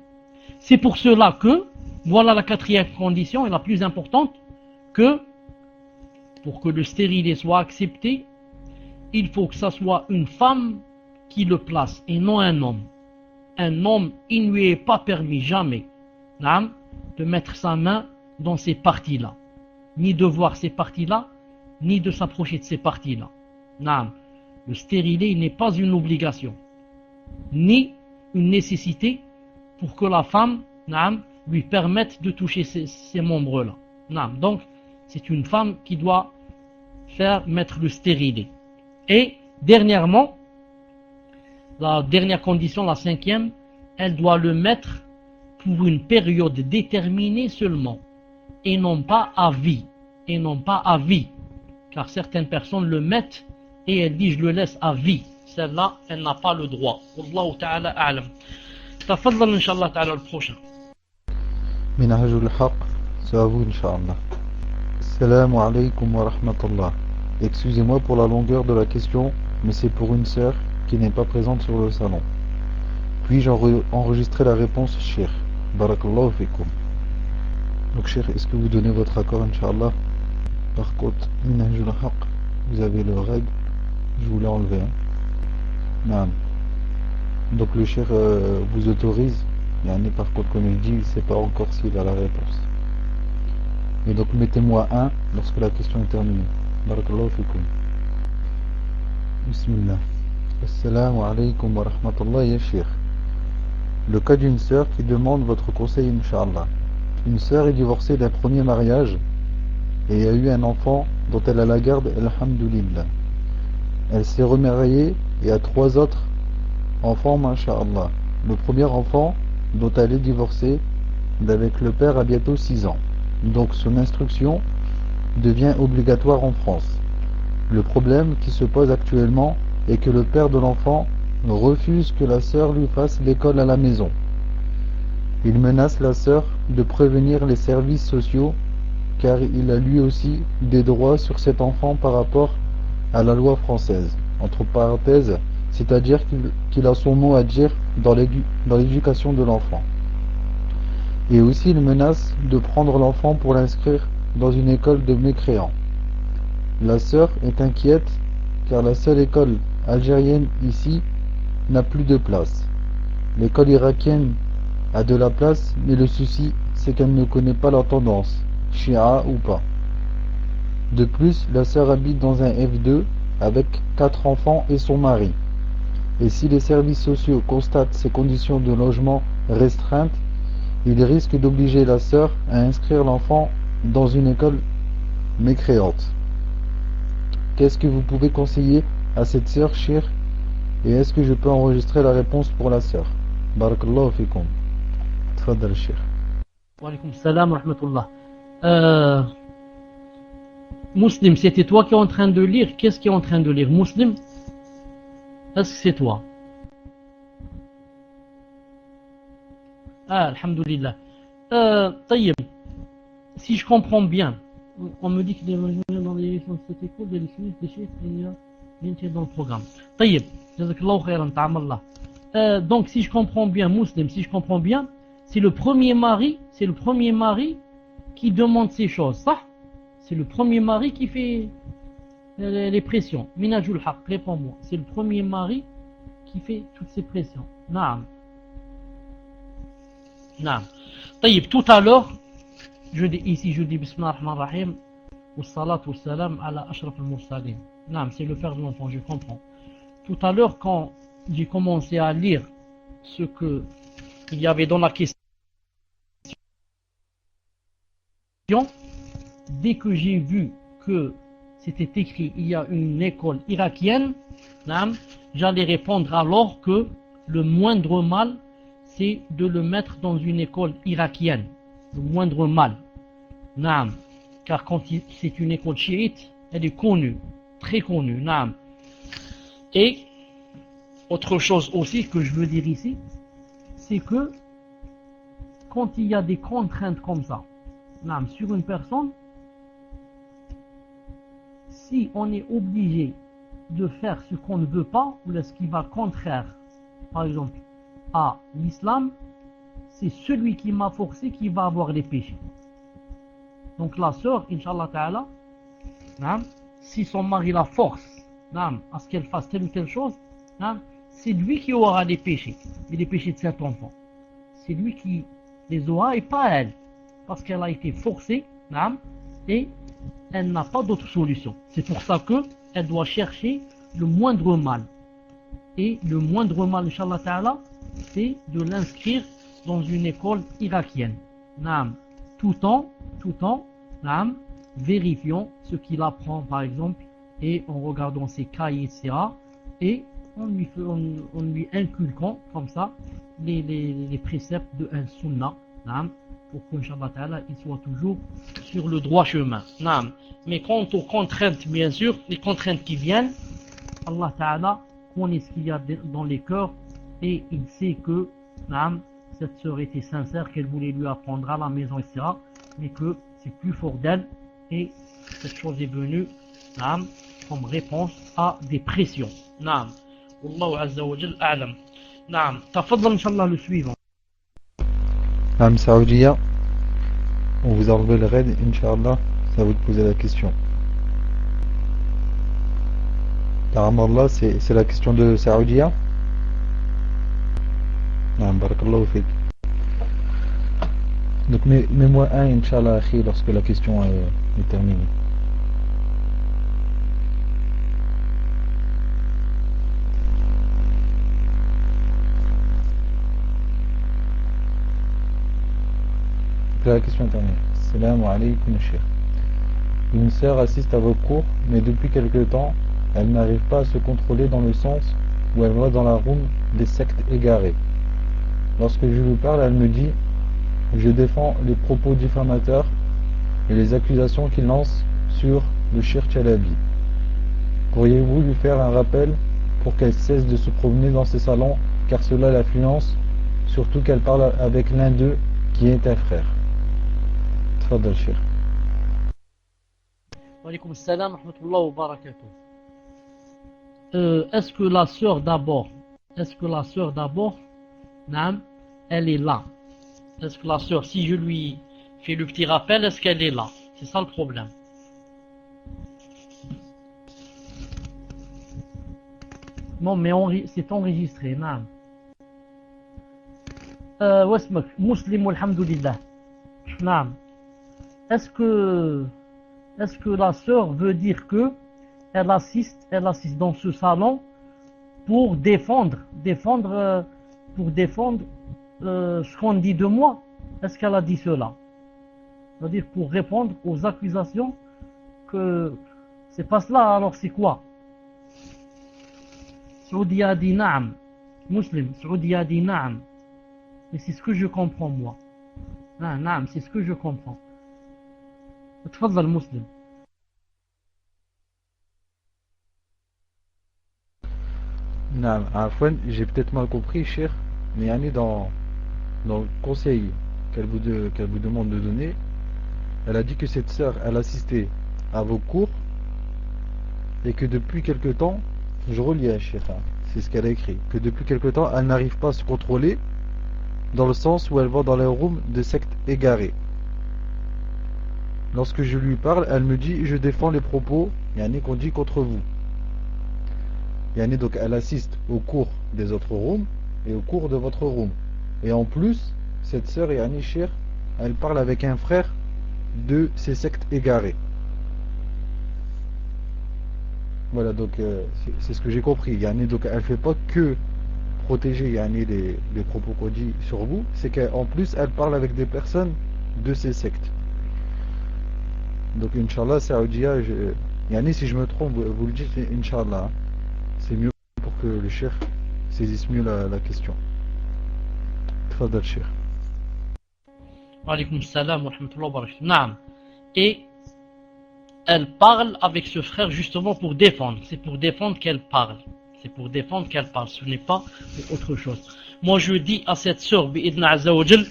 C'est pour cela que, voilà la 4e condition et la plus importante, que pour que le stérilet soit accepté, il faut que ça soit une femme qui le place et non un homme. Un homme, il ne lui est pas permis jamais de mettre sa main dans ces parties-là, ni de voir ces parties-là, ni de s'approcher de ces parties-là. Le stérilet n'est pas une obligation, ni une nécessité pour que la femme lui permette de toucher ces membres-là. Donc, c'est une femme qui doit mettre le stérilet. Et dernièrement, la dernière condition, la 5e, elle doit le mettre pour une période déterminée seulement, et non pas à vie, car certaines personnes le mettent et elles disent je le laisse à vie. Celle-là, elle n'a pas le droit. Wallahu ta'ala a'lam. Tafadhal inshallah ta'ala le prochain. Minhajul Haq, c'est à vous Inch'Allah. Assalamu alaikum wa rahmatullah. Excusez-moi pour la longueur de la question, mais c'est pour une sœur qui n'est pas présente sur le salon. Puis-je enregistrer la réponse, Cheikh? Barakallahu fikum. Donc, Cheikh, est-ce que vous donnez votre accord, Inch'Allah? Par contre, Minhajul Haq, vous avez le règle, je vous l'ai enlevé. Naam. Donc, le Cheikh vous autorise, par contre, comme il dit, il ne sait pas encore s'il a la réponse. Et donc mettez-moi 1 lorsque la question est terminée. Barakallahu fikum. Bismillah. Assalamu alaikum wa rahmatullah ya Sheikh. Le cas d'une sœur qui demande votre conseil, Inch'Allah. Une sœur est divorcée d'un premier mariage et a eu un enfant dont elle a la garde, alhamdulillah. Elle s'est remariée et a 3 autres enfants, masha'Allah. Le premier enfant dont elle est divorcée d'avec le père a bientôt 6 ans. Donc son instruction devient obligatoire en France. Le problème qui se pose actuellement est que le père de l'enfant refuse que la sœur lui fasse l'école à la maison. Il menace la sœur de prévenir les services sociaux car il a lui aussi des droits sur cet enfant par rapport à la loi française. Entre parenthèses, c'est-à-dire qu'il a son mot à dire dans l'éducation de l'enfant. Et aussi il menace de prendre l'enfant pour l'inscrire dans une école de mécréants. La sœur est inquiète car la seule école algérienne ici n'a plus de place. L'école irakienne a de la place, mais le souci c'est qu'elle ne connaît pas la tendance, Shia ou pas. De plus, la sœur habite dans un F2 avec 4 enfants et son mari. Et si les services sociaux constatent ces conditions de logement restreintes, ils risquent d'obliger la sœur à inscrire l'enfant dans une école mécréante. Qu'est-ce que vous pouvez conseiller à cette sœur, Cheikh? Et est-ce que je peux enregistrer la réponse pour la sœur? Barakallahu fikum. Tfaddal, Cheikh. Wa alaykum salam wa rahmatullah. Muslim, c'était toi qui es en train de lire. Qu'est-ce qui est en train de lire? Muslim? Est-ce que c'est toi? Ah, alhamdulillah. Taïeb, si je comprends bien, on me dit que dans les émissions de cette école, il y a des chiffres qui dans le programme. Taïeb, jazakallahu khairan, ta'amallah. Donc, si je comprends bien, Muslim, si je comprends bien, c'est le premier mari qui demande ces choses, ça? C'est le premier mari qui fait les pressions. Minajul haq, réponds-moi. C'est le premier mari qui fait toutes ces pressions. Naam. Naam. Taïb, tout à l'heure, je dis Bismillah ar-Rahman ar-Rahim, wa salatu wa salam ala ashraf al-mursalin. Naam, c'est le père de l'enfant, je comprends. Tout à l'heure, quand j'ai commencé à lire ce qu'il y avait dans la question, dès que j'ai vu que c'était écrit il y a une école irakienne, j'allais répondre alors que le moindre mal c'est de le mettre dans une école irakienne, le moindre mal, car quand c'est une école chiite, elle est connue, très connue. Et autre chose aussi que je veux dire ici, c'est que quand il y a des contraintes comme ça sur une personne, si on est obligé de faire ce qu'on ne veut pas, ou ce qui va contraire, par exemple, à l'islam, c'est celui qui m'a forcé qui va avoir les péchés. Donc la sœur, Inch'Allah Ta'ala, si son mari la force à ce qu'elle fasse telle ou telle chose, c'est lui qui aura les péchés, et les péchés de cet enfant. C'est lui qui les aura et pas elle, parce qu'elle a été forcée, et elle n'a pas d'autre solution. C'est pour ça qu'elle doit chercher le moindre mal. Et le moindre mal, Inch'Allah Ta'ala, c'est de l'inscrire dans une école irakienne. Tout en vérifiant ce qu'il apprend, par exemple, et en regardant ses cahiers, etc. Et en lui inculquant, comme ça, les préceptes de un sunnah, pour qu'Inch'Allah Ta'ala, il soit toujours sur le droit chemin. Mais quant aux contraintes, bien sûr, les contraintes qui viennent, Allah Ta'ala connaît ce qu'il y a dans les cœurs et il sait que cette sœur était sincère, qu'elle voulait lui apprendre à la maison, etc. Mais que c'est plus fort d'elle et cette chose est venue comme réponse à des pressions. Wallahu Azza wa Jal a'lam. Tafaddal Inch'Allah le suivant. Saoudia, on vous a enlevé le raid, Inch'Allah, c'est à vous de poser la question. Ta'amallah, c'est la question de Saoudia. Barakallahu fik. Donc mets-moi un, Inch'Allah, akhi, lorsque la question est terminée. Donc là, la question est terminée. Salam alaykoum, cheikh. Une sœur assiste à vos cours, mais depuis quelque temps, elle n'arrive pas à se contrôler dans le sens où elle va dans la room des sectes égarées. Lorsque je lui parle, elle me dit: je défends les propos diffamateurs et les accusations qu'il lance sur le Cheikh Chalabi. Pourriez-vous lui faire un rappel pour qu'elle cesse de se promener dans ces salons, car cela l'influence, surtout qu'elle parle avec l'un d'eux qui est un frère. Tfadal, Cheikh. Wa alaykoum salam wa rahmatullah wa barakatuh. Est-ce que la sœur d'abord, Naam, elle est là? Est-ce que la sœur, si je lui fais le petit rappel, est-ce qu'elle est là? C'est ça le problème. Non, mais c'est enregistré, Naam. Wasmak, Muslim alhamdulillah. Naam. Est-ce que la sœur veut dire que elle assiste dans ce salon pour défendre ce qu'on dit de moi? Est-ce qu'elle a dit cela? C'est-à-dire pour répondre aux accusations que c'est pas cela, alors c'est quoi? Saoudi a dit naam. Muslim, Saoudi a dit naam. Et c'est ce que je comprends moi. Naam, c'est ce que je comprends. تفضل مسلم. Non, j'ai peut-être mal compris, cher, mais yani dans le conseil qu'elle vous demande de donner, elle a dit que cette sœur, elle assistait à vos cours et que depuis quelque temps, je relis à cher, c'est ce qu'elle a écrit, que depuis quelque temps, elle n'arrive pas à se contrôler dans le sens où elle va dans les rooms de sectes égarées. Lorsque je lui parle, elle me dit: je défends les propos yani qu'on dit contre vous. Yani donc elle assiste au cours des autres rooms et au cours de votre room. Et en plus, cette sœur yani chère, elle parle avec un frère de ces sectes égarées. Voilà, donc c'est ce que j'ai compris. Yani donc elle fait pas que protéger yani les propos qu'on dit sur vous, c'est qu'en plus elle parle avec des personnes de ces sectes. Donc Inch'Allah, Saoudia, yani si je me trompe, vous le dites Inch'Allah. C'est mieux pour que le cheikh saisisse mieux la question. Tfadal, cheikh. Wa alaykoum salam wa rahmatullah wa barakatuh. Naam. Et elle parle avec ce frère justement pour défendre. C'est pour défendre qu'elle parle. Ce n'est pas pour autre chose. Moi je dis à cette sœur, bi'idna azza wa jal,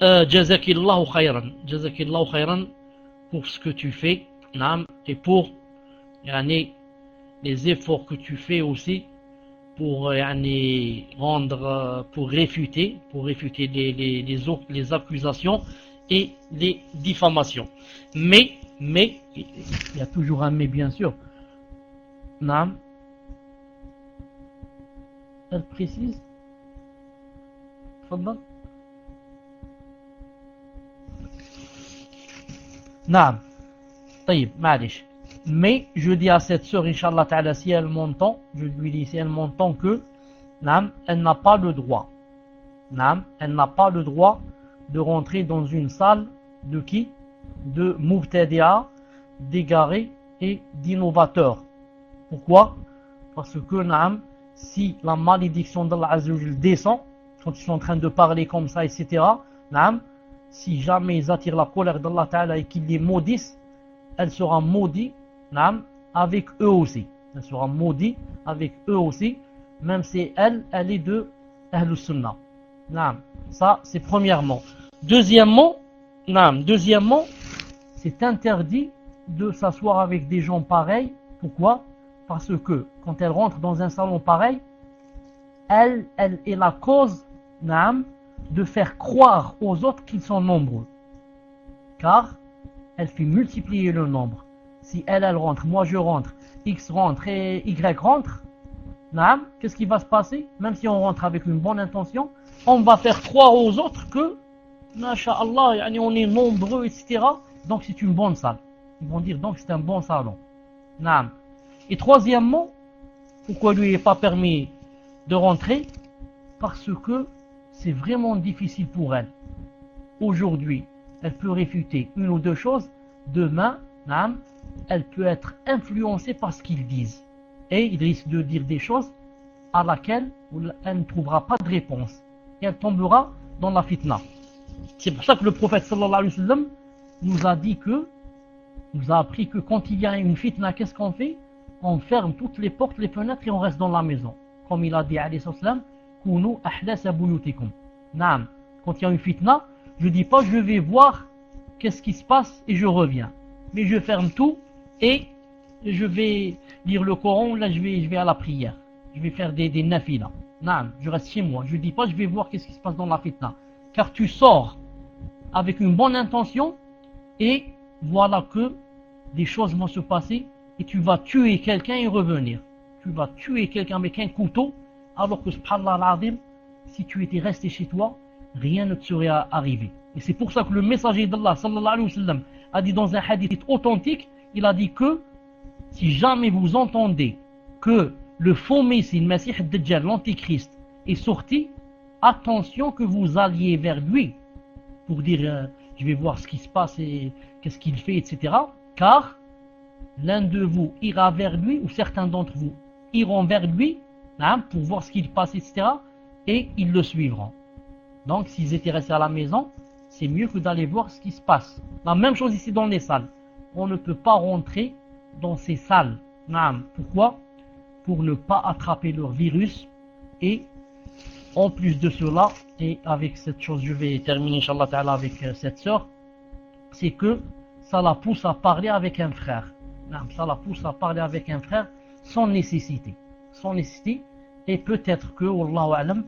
Jazakillahu khayran pour ce que tu fais, naam, et pour yani, les efforts que tu fais aussi pour yani, pour réfuter les accusations et les diffamations. Mais il y a toujours un mais bien sûr. Naam. Elle précise. Tfadal. Naam. طيب معلش. Mais je dis à cette sœur, Inch'Allah Ta'ala, si elle m'entend, je lui dis si elle m'entend que naam, elle n'a pas le droit. Naam, elle n'a pas le droit de rentrer dans une salle de qui? De Mubtadi'a, d'égarés et d'innovateurs. Pourquoi? Parce que naam, si la malédiction d'Allah Azza wa Jal descend, quand ils sont en train de parler comme ça, etc., naam, si jamais ils attirent la colère d'Allah Ta'ala et qu'ils les maudissent, elle sera maudite avec eux aussi. Elle sera maudite avec eux aussi, même si elle est de Ahlus Sunnah. Ça, c'est premièrement. Deuxièmement, c'est interdit de s'asseoir avec des gens pareils. Pourquoi? Parce que quand elle rentre dans un salon pareil, elle est la cause de faire croire aux autres qu'ils sont nombreux. Car elle fait multiplier le nombre. Si elle rentre, moi je rentre, X rentre et Y rentre, qu'est-ce qui va se passer? Même si on rentre avec une bonne intention, on va faire croire aux autres que Masha'Allah, yani on est nombreux, etc. Donc c'est une bonne salle. Ils vont dire donc c'est un bon salon. Naam. Et troisièmement, pourquoi lui n'est pas permis de rentrer? Parce que c'est vraiment difficile pour elle. Aujourd'hui, elle peut réfuter une ou deux choses. Demain, naam, elle peut être influencée par ce qu'ils disent. Et il risque de dire des choses à laquelle elle ne trouvera pas de réponse. Et elle tombera dans la fitna. C'est pour ça que le prophète sallallahu alayhi wa sallam nous a appris que quand il y a une fitna, qu'est-ce qu'on fait? On ferme toutes les portes, les fenêtres et on reste dans la maison. Comme il a dit alayhi salam, Kunu ahlasa buyutikum. Naam. Quand il y a une fitna, je dis pas je vais voir qu'est-ce qui se passe et je reviens. Mais je ferme tout et je vais lire le Coran, là je vais à la prière. Je vais faire des nafila. Naam, je reste chez moi. Je dis pas je vais voir qu'est-ce qui se passe dans la fitna. Car tu sors avec une bonne intention et voilà que des choses vont se passer et tu vas tuer quelqu'un et revenir. Tu vas tuer quelqu'un avec un couteau alors que subhanallah al-azim, si tu étais resté chez toi, rien ne te serait arrivé. Et c'est pour ça que le messager d'Allah sallallahu alayhi wa sallam a dit dans un hadith authentique, il a dit que si jamais vous entendez que le faux messie, le Messie Dajjal, l'Antichrist, est sorti, attention que vous alliez vers lui pour dire je vais voir ce qui se passe et qu'est-ce qu'il fait, etc. Car l'un de vous ira vers lui, ou certains d'entre vous iront vers lui pour voir ce qu'il passe, etc. Et ils le suivront. Donc s'ils étaient restés à la maison, c'est mieux que d'aller voir ce qui se passe. La même chose ici dans les salles. On ne peut pas rentrer dans ces salles. Pourquoi? Pour ne pas attraper leur virus. Et en plus de cela, et avec cette chose, je vais terminer Inch'Allah Ta'ala avec cette sœur, c'est que ça la pousse à parler avec un frère. Ça la pousse à parler avec un frère sans nécessité. Sans nécessité. Et peut-être que, Wallahu A'lam,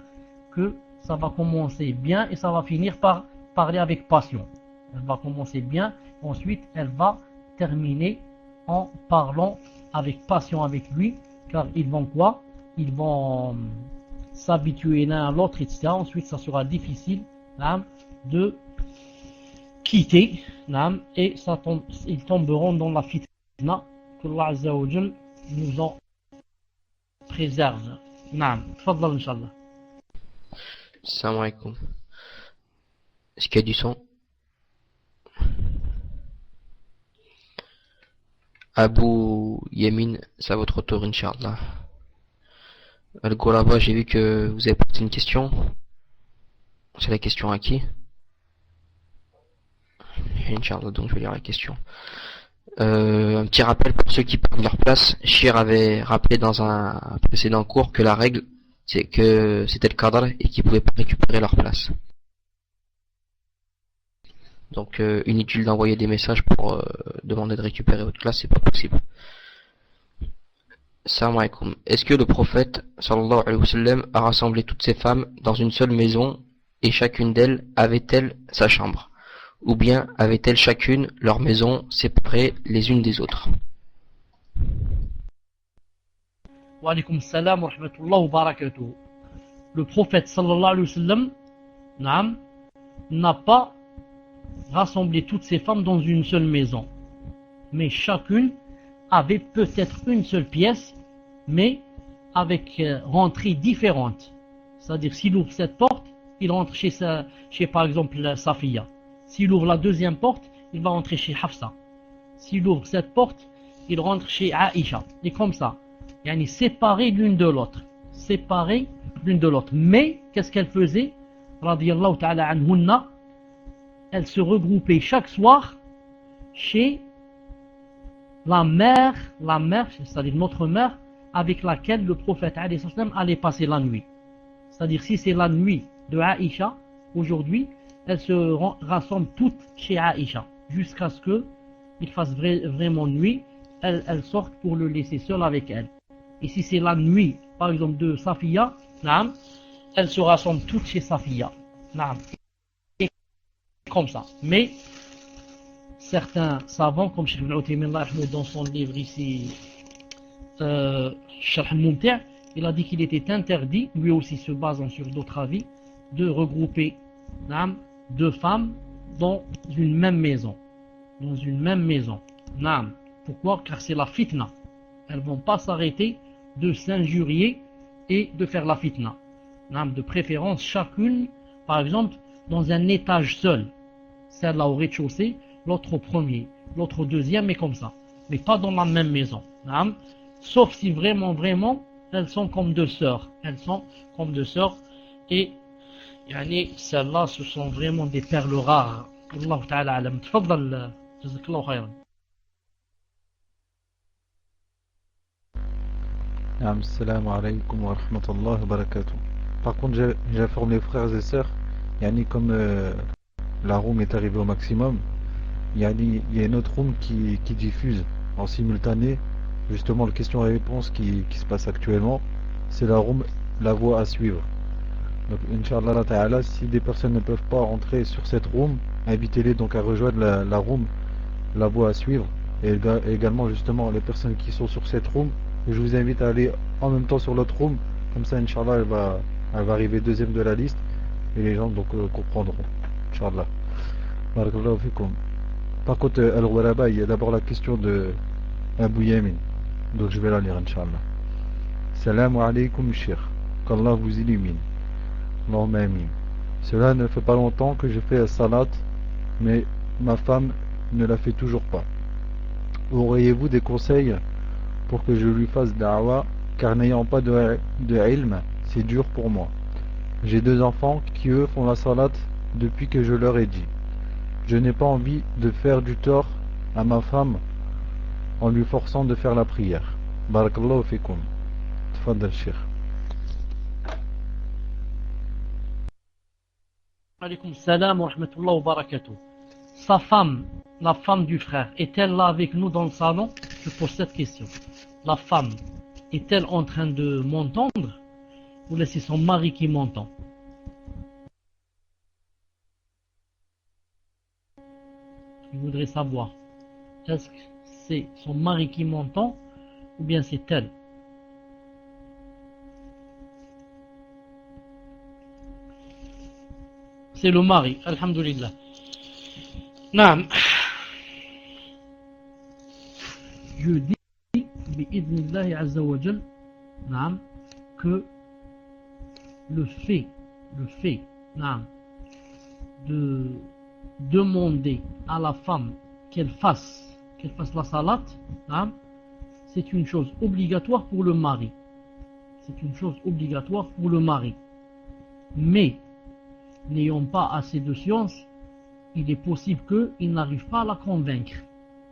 que ça va commencer bien et ça va finir par parler avec passion. Elle va commencer bien, ensuite elle va terminer en parlant avec passion avec lui, car ils vont quoi? Ils vont s'habituer l'un à l'autre, etc. Ensuite ça sera difficile de quitter, et ils tomberont dans la fitna que Allah Azza wa Jal nous en préserve. Tfaddal Inch'Allah. Salam alaikum. Est-ce qu'il y a du son? Abou Yamin, c'est à votre tour, Inch'Allah. Al-Gouraba, j'ai vu que vous avez posé une question. C'est la question à qui? Inch'Allah, donc je vais lire la question. Un petit rappel pour ceux qui prennent leur place. Shir avait rappelé dans un précédent cours que la règle, c'est que c'était le cadre et qu'ils ne pouvaient pas récupérer leur place. Donc inutile d'envoyer des messages pour demander de récupérer votre classe, c'est pas possible. Salam alaikum. Est-ce que le prophète sallallahu alayhi wa sallam a rassemblé toutes ces femmes dans une seule maison et chacune d'elles avait-elle sa chambre? Ou bien avaient-elles chacune leur maison séparée les unes des autres? Wa alaykum salam wa rahmatullah wa barakatuh. Le prophète sallallahu alayhi wa sallam n'a pas rassemblé toutes ces femmes dans une seule maison. Mais chacune avait peut-être une seule pièce, mais avec rentrées différentes. C'est-à-dire s'il ouvre cette porte, il rentre chez par exemple Safiya. S'il ouvre la deuxième porte, il va rentrer chez Hafsa. S'il ouvre cette porte, il rentre chez Aïcha. Et comme ça, yani séparés l'une de l'autre. Séparés l'une de l'autre. Mais, qu'est-ce qu'elle faisait? Radiyallahu ta'ala anhunna, elle se regroupait chaque soir chez la mère, c'est-à-dire notre mère, avec laquelle le prophète allait passer la nuit. C'est-à-dire si c'est la nuit de Aïcha, aujourd'hui, elles se rassemblent toutes chez Aïcha, jusqu'à ce qu'il fasse vraiment nuit, elles sortent pour le laisser seul avec elle. Et si c'est la nuit, par exemple, de Safiya, elles se rassemblent toutes chez Safiya. Et comme ça. Mais certains savants, comme Cheikh Ibn Uthaymin dans son livre ici, Sharh al-Mumti', il a dit qu'il était interdit, lui aussi se basant sur d'autres avis, de regrouper deux femmes dans une même maison. Dans une même maison. Naam. Pourquoi? Car c'est la fitna. Elles ne vont pas s'arrêter de s'injurier et de faire la fitna. Naam. De préférence, chacune, par exemple, dans un étage seul. Celle-là au rez-de-chaussée, l'autre au premier, l'autre au deuxième, et comme ça. Mais pas dans la même maison. Naam. Sauf si vraiment, elles sont comme deux sœurs. Elles sont comme deux sœurs. Et celles-là, ce sont vraiment des perles rares. Allah ta'ala alam. Tfaddal, jazakallahu khayran. Assalamu alaikum wa rahmatullahi wa barakatuh. Par contre, j'informe les frères et sœurs, comme la room est arrivée au maximum, il y a une autre room qui diffuse en simultané justement le question-réponse qui se passe actuellement. C'est la room La Voie à suivre. Donc Inch'Allah ta'ala, si des personnes ne peuvent pas entrer sur cette room, invitez-les donc à rejoindre la room La Voie à suivre, et également justement les personnes qui sont sur cette room, je vous invite à aller en même temps sur l'autre room, comme ça Inch'Allah elle va arriver deuxième de la liste et les gens donc comprendront. Inch'Allah. Barakallahu fikum. Par contre Al-Ghuraba, il y a d'abord la question de Abu Yamin, donc je vais la lire Inch'Allah. Salam alaykum Cheikh, qu'Allah vous illumine. Allahumma amin. Cela ne fait pas longtemps que je fais la salat, mais ma femme ne la fait toujours pas. Auriez-vous des conseils pour que je lui fasse da'wa, car n'ayant pas de ilm, c'est dur pour moi. J'ai deux enfants qui eux font la salat depuis que je leur ai dit. Je n'ai pas envie de faire du tort à ma femme en lui forçant de faire la prière. Barakallahu fikum. Tfaddal Cheikh. Alaykoum salam wa rahmatullah wa barakatuh. Sa femme, la femme du frère, est-elle là avec nous dans le salon? Je pose cette question. La femme, est-elle en train de m'entendre? Ou là c'est son mari qui m'entend? Je voudrais savoir, est-ce que c'est son mari qui m'entend ou bien c'est elle? C'est le mari, alhamdulillah. Naam. Je dis, bi'idnillahi azza wa jal, naam, que le fait, naam, de demander à la femme qu'elle fasse la salat, naam, c'est une chose obligatoire pour le mari. C'est une chose obligatoire pour le mari. Mais, n'ayant pas assez de science, il est possible qu'il n'arrive pas à la convaincre.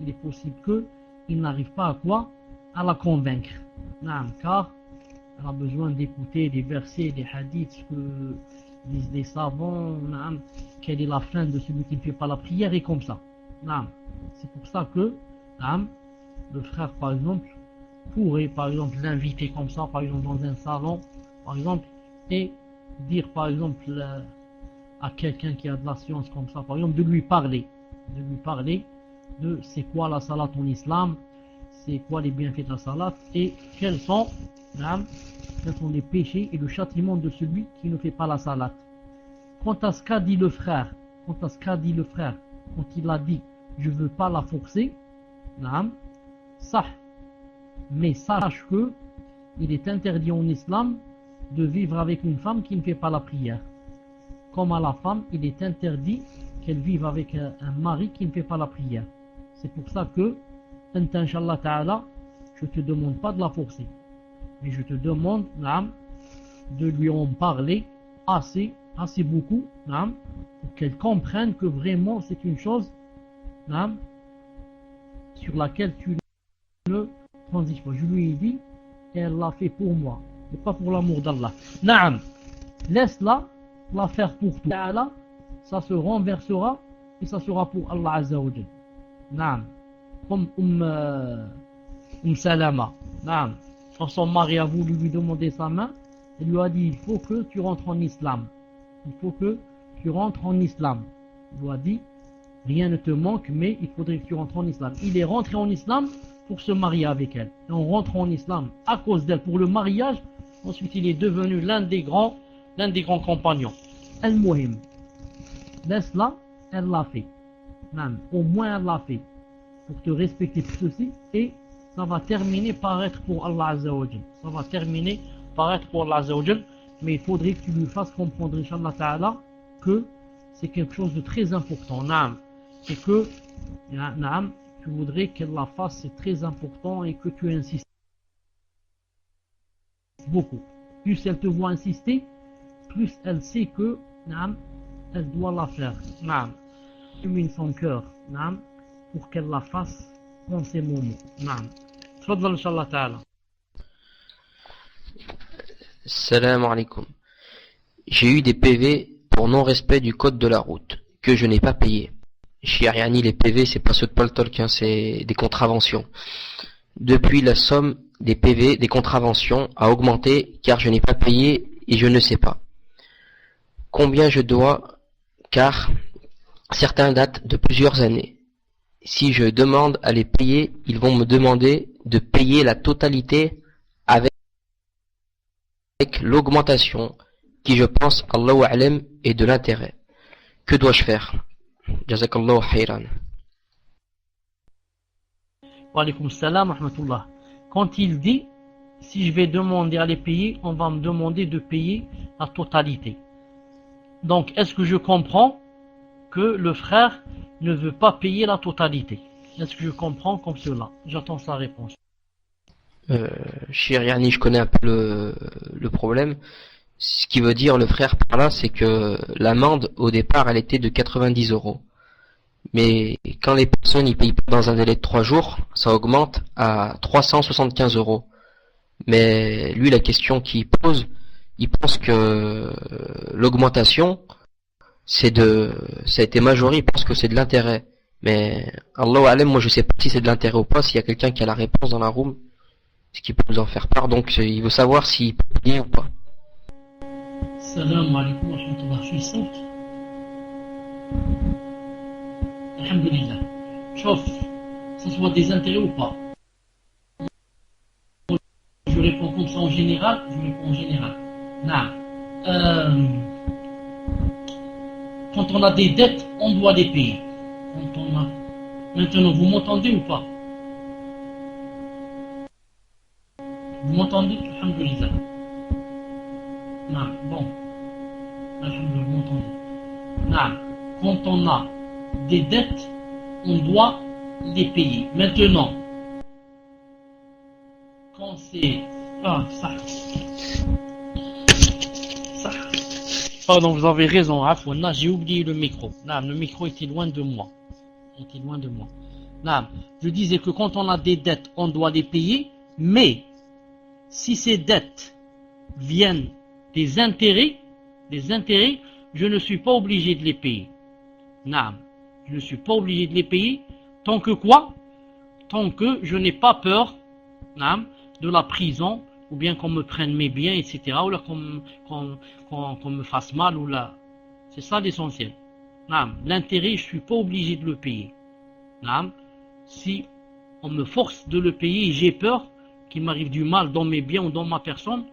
Il est possible qu'il n'arrive pas à quoi? À la convaincre. Naam, car elle a besoin d'écouter des versets, des hadiths, ce que disent les savants, naam, quelle est la fin de celui qui ne fait pas la prière, et comme ça. Naam. C'est pour ça que naam, le frère, par exemple, pourrait par exemple l'inviter comme ça, par exemple dans un salon, par exemple, et dire par exemple à quelqu'un qui a de la science comme ça, par exemple, de lui parler de c'est quoi la salat en islam, c'est quoi les bienfaits de la salat, et quels sont les péchés et le châtiment de celui qui ne fait pas la salat. Quant à ce qu'a dit le frère, quand il a dit je veux pas la forcer, ça, mais sache que il est interdit en islam de vivre avec une femme qui ne fait pas la prière. Comme à la femme, il est interdit qu'elle vive avec un mari qui ne fait pas la prière. C'est pour ça que, Inch'Allah Ta'ala, je ne te demande pas de la forcer, mais je te demande de lui en parler assez beaucoup, pour qu'elle comprenne que vraiment c'est une chose sur laquelle tu ne transiges pas. Je lui ai dit, et elle l'a fait pour moi, et pas pour l'amour d'Allah. Naam, laisse-la faire pour toi. Ça se renversera et ça sera pour Allah Azza wa Jal. Naam, comme Salama. Naam, quand son mari a voulu lui demander sa main, il lui a dit il faut que tu rentres en islam. Il faut que tu rentres en islam. Il lui a dit rien ne te manque, mais il faudrait que tu rentres en islam. Il est rentré en islam pour se marier avec elle. Et en rentrant en islam à cause d'elle pour le mariage, ensuite il est devenu l'un des grands compagnons. Al-Muhim. laisse-la, elle l'a fait. Naam, au moins elle l'a fait. Pour te respecter pour ceci, et ça va terminer par être pour Allah Azza wa Jal. Ça va terminer par être pour Allah Azza wa Jal, mais il faudrait que tu lui fasses comprendre, Inch'Allah Ta'ala, que c'est quelque chose de très important. Naam. Et que, naam, tu voudrais qu'elle la fasse, c'est très important, et que tu insistes beaucoup. Plus elle te voit insister, plus elle sait que, naam, elle doit la faire. Naam. Illumine son cœur, naam, pour qu'elle la fasse en ces moments. Naam. Tfadal, Inch'Allah Ta'ala. Salam alaikum. J'ai eu des PV pour non-respect du code de la route, que je n'ai pas payé. Chiariani, les PV, c'est pas ceux de Paul Tolkien, c'est des contraventions. Depuis, la somme des PV, des contraventions, a augmenté car je n'ai pas payé et je ne sais pas combien je dois, car certains datent de plusieurs années. Si je demande à les payer, ils vont me demander de payer la totalité avec l'augmentation, qui je pense, Allahu A'lam, est de l'intérêt. Que dois-je faire? Jazakallahu khairan. Wa alaykoum salam wa rahmatullah. Quand il dit, si je vais demander à les payer, on va me demander de payer la totalité. Donc, est-ce que je comprends que le frère ne veut pas payer la totalité? Est-ce que je comprends comme cela? J'attends sa réponse. Chiariani, je connais un peu le problème. Ce qui veut dire le frère par là, c'est que l'amende au départ elle était de 90 €. Mais quand les personnes y payent pas dans un délai de 3 jours, ça augmente à 375 €. Mais lui, la question qu'il pose, il pense que l'augmentation, ça a été majoré, il pense que c'est de l'intérêt. Mais Allahu A'lam, moi je sais pas si c'est de l'intérêt ou pas. S'il y a quelqu'un qui a la réponse dans la room, ce qui peut nous en faire part, donc il veut savoir s'il peut payer ou pas. Salam alaikum wa rahmatullah. Je suis saute. Alhamdulillah. Chauffe, ça soit des intérêts ou pas. Je réponds comme ça en général, je réponds en général. Quand on a des dettes, on doit les payer. Maintenant, vous m'entendez ou pas? Vous m'entendez? Alhamdulillah. Bon. Alhamdulillah, vous m'entendez. Quand on a des dettes, on doit les payer. Maintenant, quand c'est... ça. Pardon, vous avez raison, Afouana, j'ai oublié le micro. Le micro était loin de moi. Je disais que quand on a des dettes, on doit les payer, mais si ces dettes viennent des intérêts, je ne suis pas obligé de les payer. Je ne suis pas obligé de les payer tant que quoi? Tant que je n'ai pas peur de la prison, ou bien qu'on me prenne mes biens, etc., ou qu'on me fasse mal, ou là. C'est ça l'essentiel. L'intérêt, je ne suis pas obligé de le payer. Si on me force de le payer et j'ai peur qu'il m'arrive du mal dans mes biens ou dans ma personne,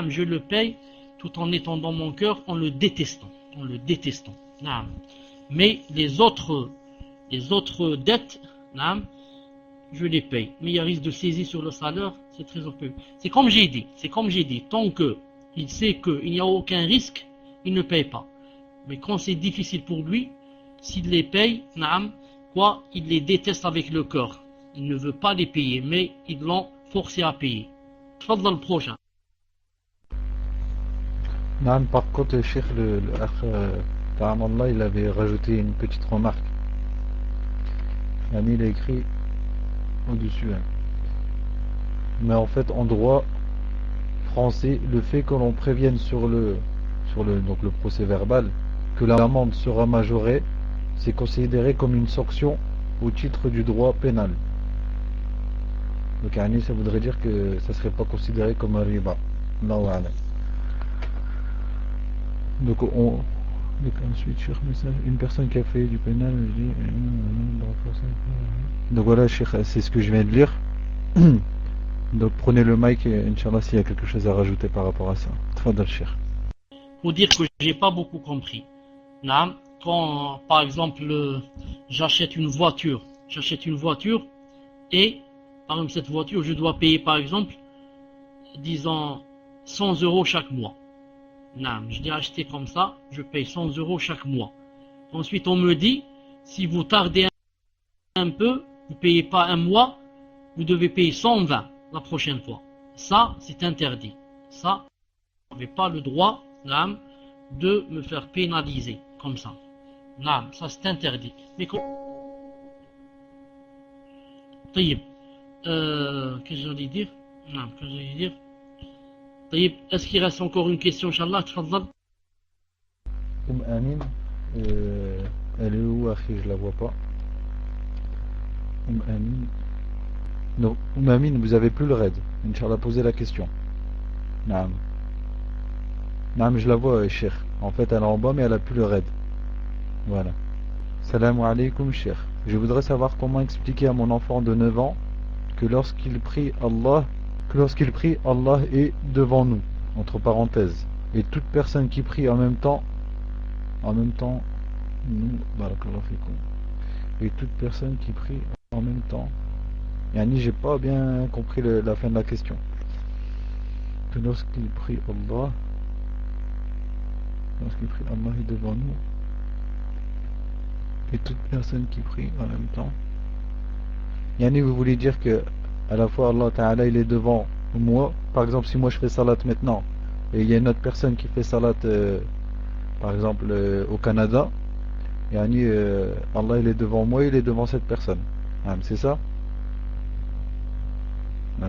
je le paye tout en étant dans mon cœur, en le détestant. Mais les autres dettes, je les paye. Mais il y a risque de saisie sur le salaire, c'est très peu. C'est comme j'ai dit, tant qu'il sait qu'il n'y a aucun risque, il ne paye pas. Mais quand c'est difficile pour lui, s'il les paye, il les déteste avec le cœur. Il ne veut pas les payer, mais ils l'ont forcé à payer. Tfadal le prochain. Par contre, le cheikh, Ta'amallah, il avait rajouté une petite remarque. Il a écrit au-dessus. Mais en fait, en droit français, le fait que l'on prévienne sur le procès verbal que l'amende sera majorée, c'est considéré comme une sanction au titre du droit pénal. Donc ça voudrait dire que ça ne serait pas considéré comme un riba. Donc ensuite, une personne qui a fait du pénal, je dis... Donc voilà, c'est ce que je viens de lire. Donc prenez le mic et Inch'Allah s'il y a quelque chose à rajouter par rapport à ça. Tfadal, Cheikh. Pour dire que j'ai pas beaucoup compris. quand par exemple j'achète une voiture et par exemple cette voiture je dois payer par exemple disons 100 euros chaque mois. Non, je l'ai acheté comme ça, je paye 100 euros chaque mois. Ensuite on me dit si vous tardez un peu, vous ne payez pas un mois, vous devez payer 120 la prochaine fois. Ça c'est interdit. Ça, vous n'avez pas le droit de me faire pénaliser comme ça. Non, ça c'est interdit. Mais طيب qu'est-ce que j'allais dire? Non, qu'est-ce que j'allais dire? طيب, est-ce qu'il reste encore une question, Inch'Allah? تفضل. Amin, elle est où, Akhi? Je la vois pas. Amin. Non, Amin, vous avez plus le raid. Inch'Allah, posez la question. Naam. Naam, je la vois, Cheikh. En fait, elle est en bas, mais elle a plus le raid. Voilà. Salam alaikum, Cheikh. Je voudrais savoir comment expliquer à mon enfant de 9 ans que lorsqu'il prie Allah est devant nous, entre parenthèses. Et toute personne qui prie en même temps, nous, barakallahu fikum. Et toute personne qui prie en même temps. Yani, j'ai pas bien compris la fin de la question. Que lorsqu'il prie Allah est devant nous. Et toute personne qui prie en même temps. Yani, vous voulez dire que à la fois Allah Ta'ala il est devant moi. Par exemple, si moi je fais salat maintenant et il y a une autre personne qui fait salat par exemple au Canada, yani, Allah il est devant moi, il est devant cette personne. C'est ça?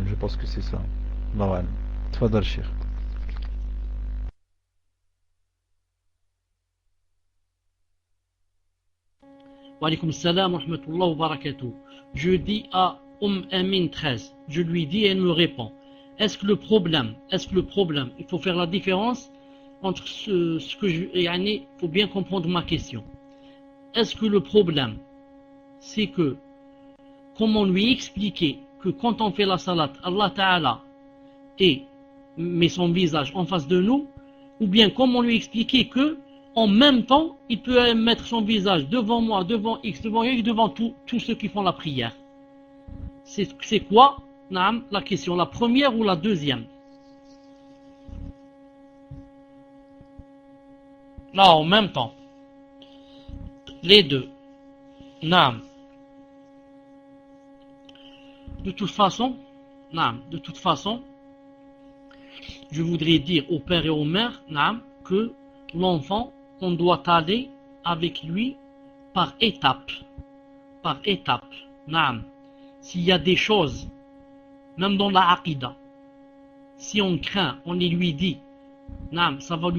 Je pense que c'est ça. Normal. Tfadal, Cheikh. Wa alaykoum salam wa rahmatullahi wa barakatuh. Je dis à Amin 13, je lui dis et elle me répond. Est-ce que le problème, il faut faire la différence entre ce que il faut bien comprendre ma question. Est-ce que le problème, c'est que comment lui expliquer que quand on fait la salat, Allah Ta'ala met son visage en face de nous, ou bien comment lui expliquer que en même temps, il peut mettre son visage devant moi, devant X, devant Y, devant tous ceux qui font la prière. C'est quoi, Naam, la question, la première ou la deuxième? Là, en même temps. Les deux. Naam. De toute façon, je voudrais dire au père et aux mères, Naam, que l'enfant, on doit aller avec lui par étapes. Naam. S'il y a des choses, même dans la aqidah, si on craint, on les lui dit, Naam, ça va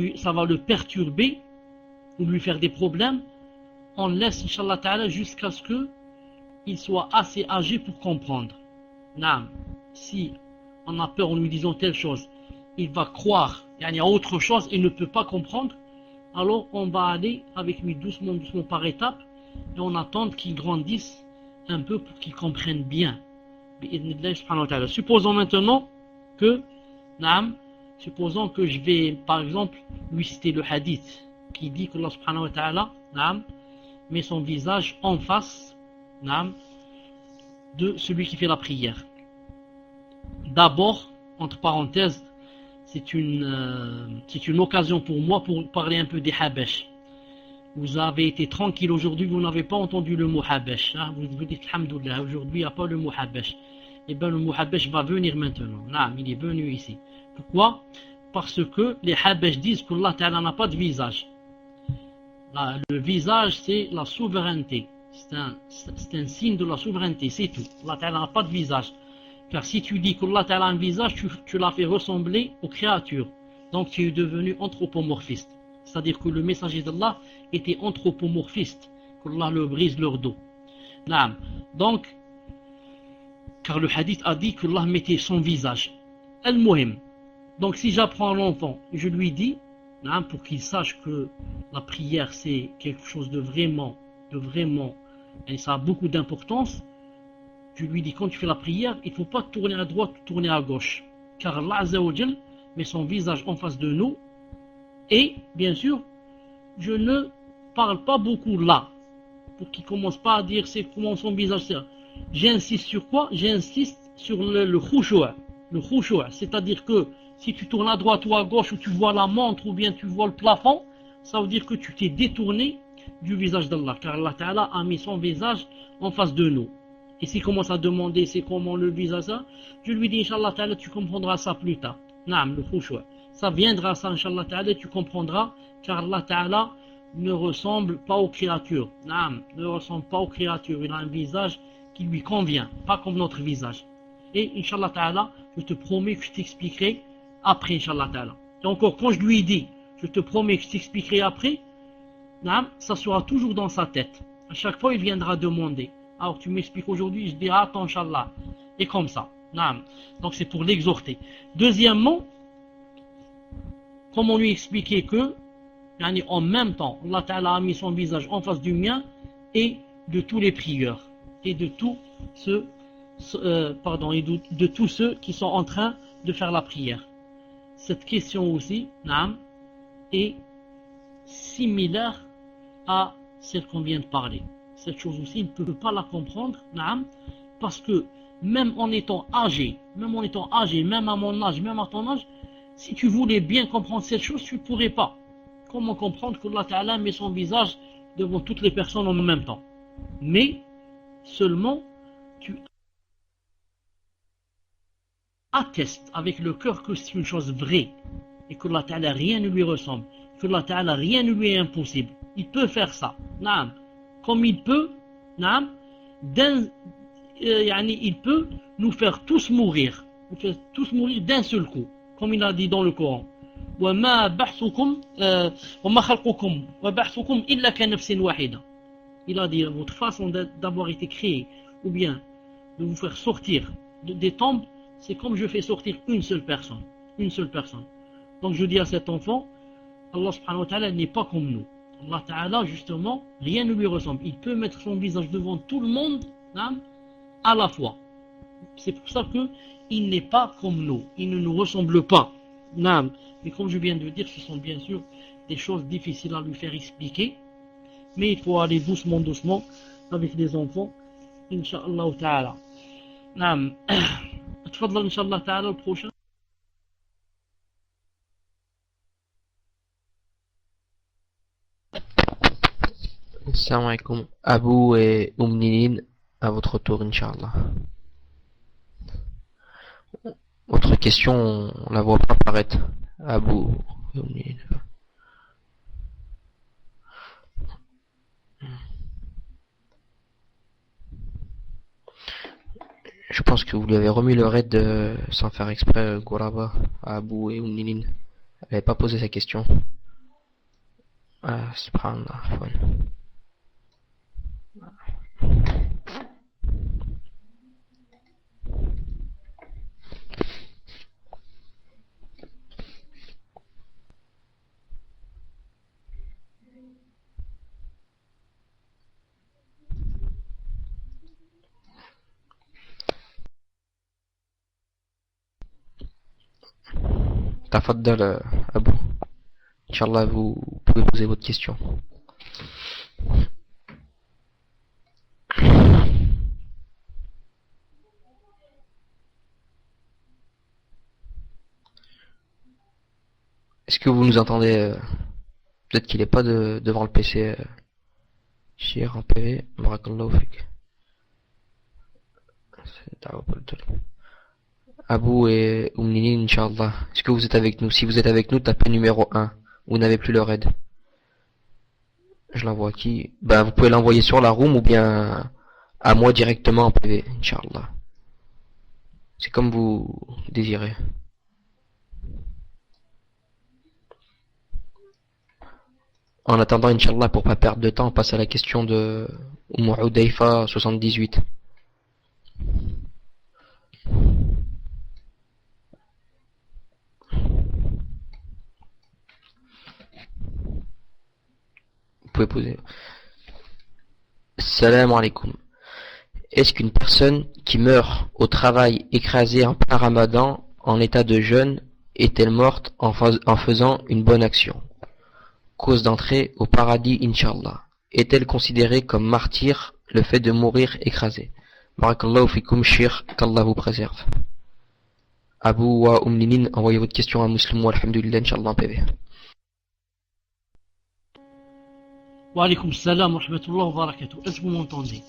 le perturber ou lui faire des problèmes, on laisse, Inch'Allah Ta'ala, jusqu'à ce qu'il soit assez âgé pour comprendre. Naam. Si on a peur en lui disant telle chose, il va croire il y a autre chose, il ne peut pas comprendre, alors on va aller avec lui doucement par étapes et on attend qu'il grandisse un peu pour qu'il comprenne bien. Supposons maintenant que je vais par exemple lui citer le hadith qui dit que Allah subhanahu wa ta'ala met son visage en face de celui qui fait la prière. D'abord, entre parenthèses, c'est une occasion pour moi pour parler un peu des Habesh. Vous avez été tranquille aujourd'hui, vous n'avez pas entendu le mot Habesh. Vous vous dites Alhamdoulilah, aujourd'hui il n'y a pas le mot Habesh. Et bien le mot Habesh va venir maintenant. Il est venu ici. Pourquoi? Parce que les Habesh disent qu'Allah Ta'ala n'a pas de visage. Le visage c'est la souveraineté. C'est un signe de la souveraineté, c'est tout. Allah Ta'ala n'a pas de visage. Car si tu dis qu'Allah Ta'ala a un visage, tu l'as fait ressembler aux créatures. Donc tu es devenu anthropomorphiste. C'est-à-dire que le messager d'Allah était anthropomorphiste. Qu'Allah le brise leur dos. Donc, car le hadith a dit qu'Allah mettait son visage. Al-Muhim. Donc si j'apprends à l'enfant, je lui dis, pour qu'il sache que la prière c'est quelque chose de vraiment, et ça a beaucoup d'importance, je lui dis quand tu fais la prière, il ne faut pas tourner à droite ou tourner à gauche. Car Allah Azza wa Jal met son visage en face de nous et bien sûr, je ne parle pas beaucoup là, pour qu'il commence pas à dire c'est comment son visage c'est. J'insiste sur quoi? J'insiste sur le khushu'. Le khushu', c'est-à-dire que si tu tournes à droite ou à gauche, ou tu vois la montre, ou bien tu vois le plafond, ça veut dire que tu t'es détourné du visage d'Allah, car Allah Ta'ala a mis son visage en face de nous. Et s'il commence à demander c'est comment le visage ça, je lui dis Inch'Allah Ta'ala, tu comprendras ça plus tard. Naam, le khushu'. Ça viendra ça Inch'Allah Ta'ala, tu comprendras, car Allah Ta'ala ne ressemble pas aux créatures. Naam, ne ressemble pas aux créatures. Il a un visage qui lui convient, pas comme notre visage. Et Inch'Allah Ta'ala, je te promets que je t'expliquerai après Inch'Allah Ta'ala. Et encore, quand je lui dis, je te promets que je t'expliquerai après, ça sera toujours dans sa tête. À chaque fois, il viendra demander. Alors, tu m'expliques aujourd'hui, je dis, attends, Inch'Allah. Et comme ça. Donc, c'est pour l'exhorter. Deuxièmement, comment lui expliquer que, en même temps, Allah Ta'ala a mis son visage en face du mien et de tous les prieurs. Et de tous ceux, de tous ceux qui sont en train de faire la prière. Cette question aussi, est similaire à celle qu'on vient de parler. Cette chose aussi, il ne peut pas la comprendre, parce que même en étant âgé, même à mon âge, même à ton âge, si tu voulais bien comprendre cette chose, tu ne pourrais pas. Comment comprendre que Allah Ta'ala met son visage devant toutes les personnes en même temps? Mais seulement tu attestes avec le cœur que c'est une chose vraie et que Allah Ta'ala rien ne lui ressemble, que Allah Ta'ala rien ne lui est impossible. Il peut faire ça, comme il peut, il peut nous faire tous mourir d'un seul coup, comme il a dit dans le Coran. وَمَا بَحْثُكُمْ وَمَا خَلْقُكُمْ وَبَحْثُكُمْ إِلَّا كَنَفْسٍ وَاحِدَةٍ. Il a dit, votre façon d'avoir été créé, ou bien de vous faire sortir des tombes, c'est comme je fais sortir une seule personne. Donc je dis à cet enfant, Allah subhanahu wa ta'ala n'est pas comme nous. Allah Ta'ala, justement, rien ne lui ressemble. Il peut mettre son visage devant tout le monde, à la fois. C'est pour ça qu'il n'est pas comme nous. Il ne nous ressemble pas. Mais comme je viens de dire, ce sont bien sûr des choses difficiles à lui faire expliquer. Mais il faut aller doucement avec les enfants. Inch'Allah Ta'ala. تفضل إن شاء الله تعالى البروchain. Assalamu alaikum. Abou et Ninin, à votre tour, Inch'Allah. Votre question, on la voit pas apparaître. Abou et Ninin. Je pense que vous lui avez remis le raid sans faire exprès, Gouraba, à Abou et Ninin. Elle n'avait pas posé sa question. Ah, subhanallah. Tafaddal, Abou. Inch'Allah, vous pouvez poser votre question. Est-ce que vous nous entendez? Peut-être qu'il n'est pas devant le PC. Shir en PV. Barakallahu fik. Abou et Ninin, Inch'Allah. Est-ce que vous êtes avec nous? Si vous êtes avec nous, tapez numéro 1. Vous n'avez plus le raid. Je l'envoie à qui? Vous pouvez l'envoyer sur la room ou bien à moi directement en PV, Inch'Allah. C'est comme vous désirez. En attendant, Inch'Allah, pour pas perdre de temps, on passe à la question de Hudayfa 78. Vous pouvez poser. Salam alaikum. Est-ce qu'une personne qui meurt au travail écrasée en plein ramadan en état de jeûne est-elle morte en faisant une bonne action? cause d'entrée au paradis, Inch'Allah? Est-elle considérée comme martyr le fait de mourir écrasé? Barakallahu fikum, shir, qu'Allah vous préserve. Abu wa Ninin, envoyez votre question à Muslim wa alhamdulillah, Inch'Allah en PV. Wa alaykoum salam wa rahmatullahi wa barakatuh. Est-ce que vous m'entendez?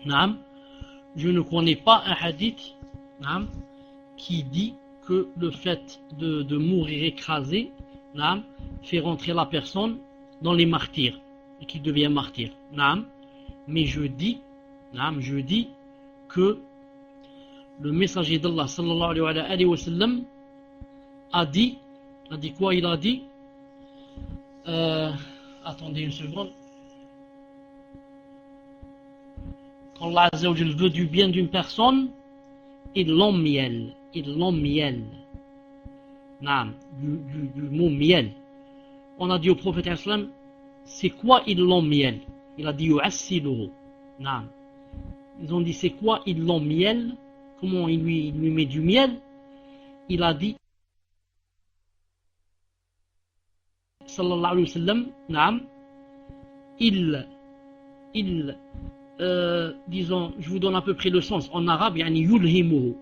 Naam. Je ne connais pas un hadith, naam, qui dit que le fait de mourir écrasé, naam, fait rentrer la personne dans les martyrs et qu'il devient martyr. Naam. Mais je dis que le messager d'Allah sallallahu alayhi wa sallam a dit quoi? Il a dit attendez une seconde. Quand Allah Azza wa Jalla veut du bien d'une personne, il l'emmielle. Naam, du mot miel. On a dit au prophète islam, c'est quoi il l'emmielle? Il a dit yu'assiluhu. Naam. Ils ont dit c'est quoi il l'emmielle? Comment il lui met du miel? Il a dit sallallahu alayhi wa sallam, naam, disons, je vous donne à peu près le sens en arabe, yani yulhimuhu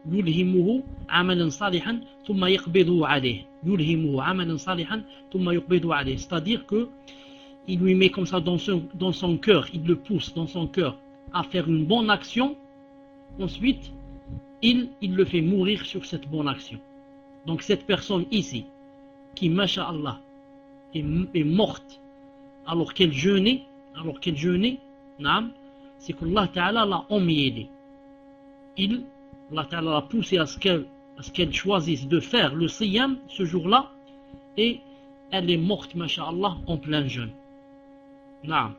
amalan salihan thumma yaqbidu alayh, c'est-à-dire que il lui met comme ça dans son cœur, il le pousse dans son cœur à faire une bonne action, ensuite il le fait mourir sur cette bonne action. Donc cette personne ici qui masha'Allah est morte alors qu'elle jeûnait, naam, c'est qu'Allah Ta'ala l'a emmiellée. Allah Ta'ala l'a poussé à ce qu'elle choisisse de faire le siyam ce jour-là, et elle est morte, masha'Allah, en plein jeûne. Naam.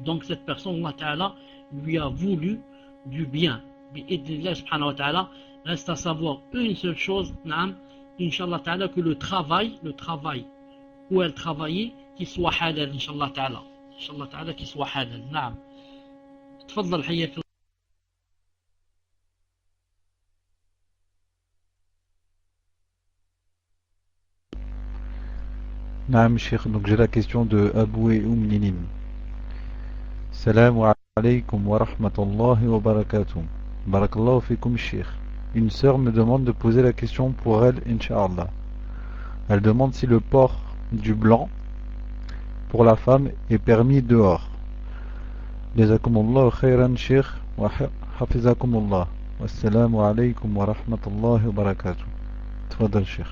Donc cette personne, Allah Ta'ala lui a voulu du bien. Bi'idnillah subhanahu wa ta'ala, reste à savoir une seule chose, naam, Inch'Allah Ta'ala, que le travail où elle travaillait, qu'il soit halal, Inch'Allah Ta'ala. Inch'Allah Ta'ala, qu'il soit halal. Naam. تفضل حياك الله. Naam Cheikh, donc j'ai la question de Abu et Ninin. Salam alaykum wa rahmatullahi wa barakatuh. Barakallahu fikum Cheikh. Une sœur me demande de poser la question pour elle, Inch'Allah. Elle demande si le port du blanc pour la femme est permis dehors. Jazakumullahu khairan Cheikh wa hafizakumullah. Wassalamu alaykum wa rahmatullahi wa barakatuh. Tfadal Cheikh.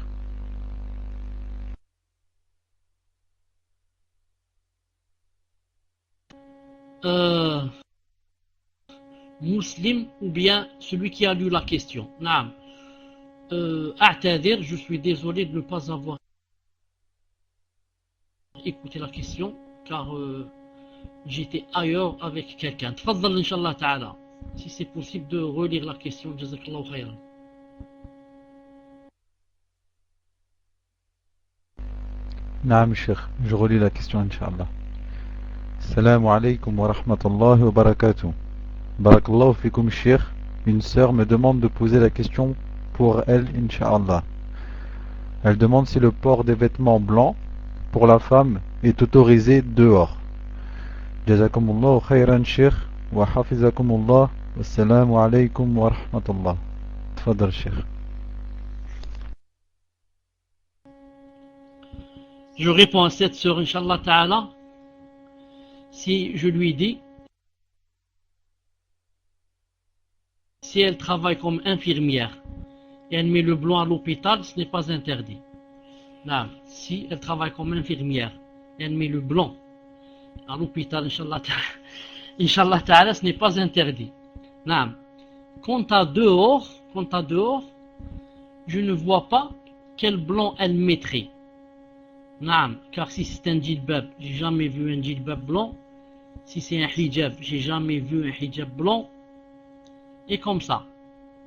Muslim ou bien celui qui a lu la question. Naam. A'tadir, je suis désolé de ne pas avoir écouté la question car j'étais ailleurs avec quelqu'un. Tfaddal Inch'Allah Ta'ala. Si c'est possible de relire la question, Jazakallahu khairan. Naam Cheikh, je relis la question Inch'Allah. Salam alaykum wa rahmatullahi wa barakatuh. Barakallahu fikum Cheikh. Une sœur me demande de poser la question pour elle, Inch'Allah. Elle demande si le port des vêtements blancs pour la femme est autorisé dehors. Jazakumullahu khairan Cheikh wa hafizakumullah. Wassalamu alaykum wa rahmatullah. Tfadal Cheikh. Je réponds à cette sœur, Inch'Allah Ta'ala, si je lui dis, si elle travaille comme infirmière et elle met le blanc à l'hôpital, ce n'est pas interdit. Là, si elle travaille comme infirmière et elle met le blanc à l'hôpital, Inch'Allah Ta'ala, ce n'est pas interdit. Là, quant à dehors, je ne vois pas quel blanc elle mettrait. Naam, car si c'est un djilbab, j'ai jamais vu un djilbab blanc. Si c'est un hijab, j'ai jamais vu un hijab blanc. Et comme ça.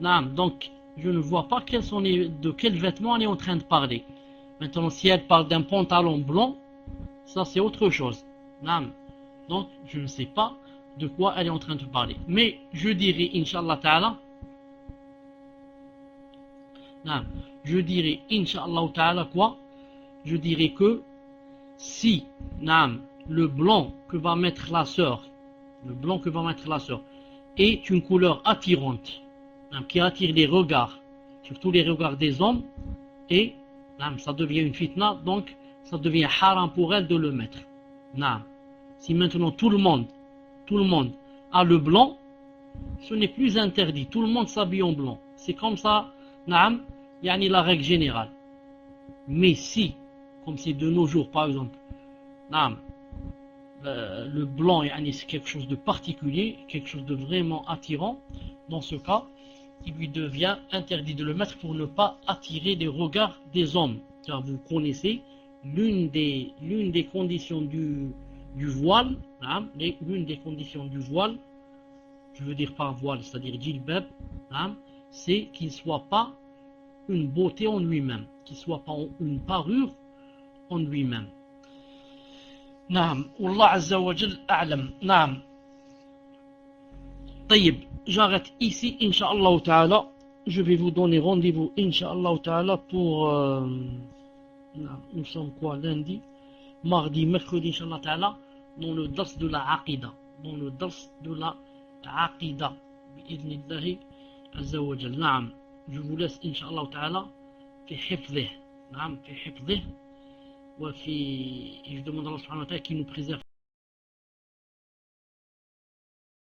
Naam, donc je ne vois pas de quel vêtement elle est en train de parler. Maintenant, si elle parle d'un pantalon blanc, ça c'est autre chose. Naam, donc je ne sais pas de quoi elle est en train de parler. Mais je dirais, Inch'Allah Ta'ala, Non. Je dirais, Inch'Allah Ta'ala, quoi? Je dirais que si le blanc que va mettre la sœur, est une couleur attirante, qui attire les regards, surtout les regards des hommes, et ça devient une fitna, donc ça devient haram pour elle de le mettre. Si maintenant tout le monde a le blanc, ce n'est plus interdit, tout le monde s'habille en blanc. C'est comme ça, la règle générale. Mais si, comme c'est de nos jours par exemple, le blanc c'est quelque chose de particulier, quelque chose de vraiment attirant, dans ce cas, il lui devient interdit de le mettre pour ne pas attirer les regards des hommes. Car vous connaissez l'une des conditions du voile, l'une des conditions du voile, je veux dire par voile, c'est-à-dire djilbab, c'est qu'il ne soit pas une beauté en lui-même, qu'il ne soit pas une parure en lui-même. Wallah Azza wa Jal a'lam. طيب, j'arrête ici, Inch'Allah Ta'ala. Je vais vous donner rendez-vous, Inch'Allah Ta'ala, pour nous sommes quoi, lundi, mardi, mercredi, Inch'Allah Ta'ala, dans le dars de la Aqida, bi'idhnillahi Azza wa Jal. Je vous laisse Inch'Allah Ta'ala في حفظه, في حفظه, et je demande à Allah subhanahu wa ta'ala qui nous préserve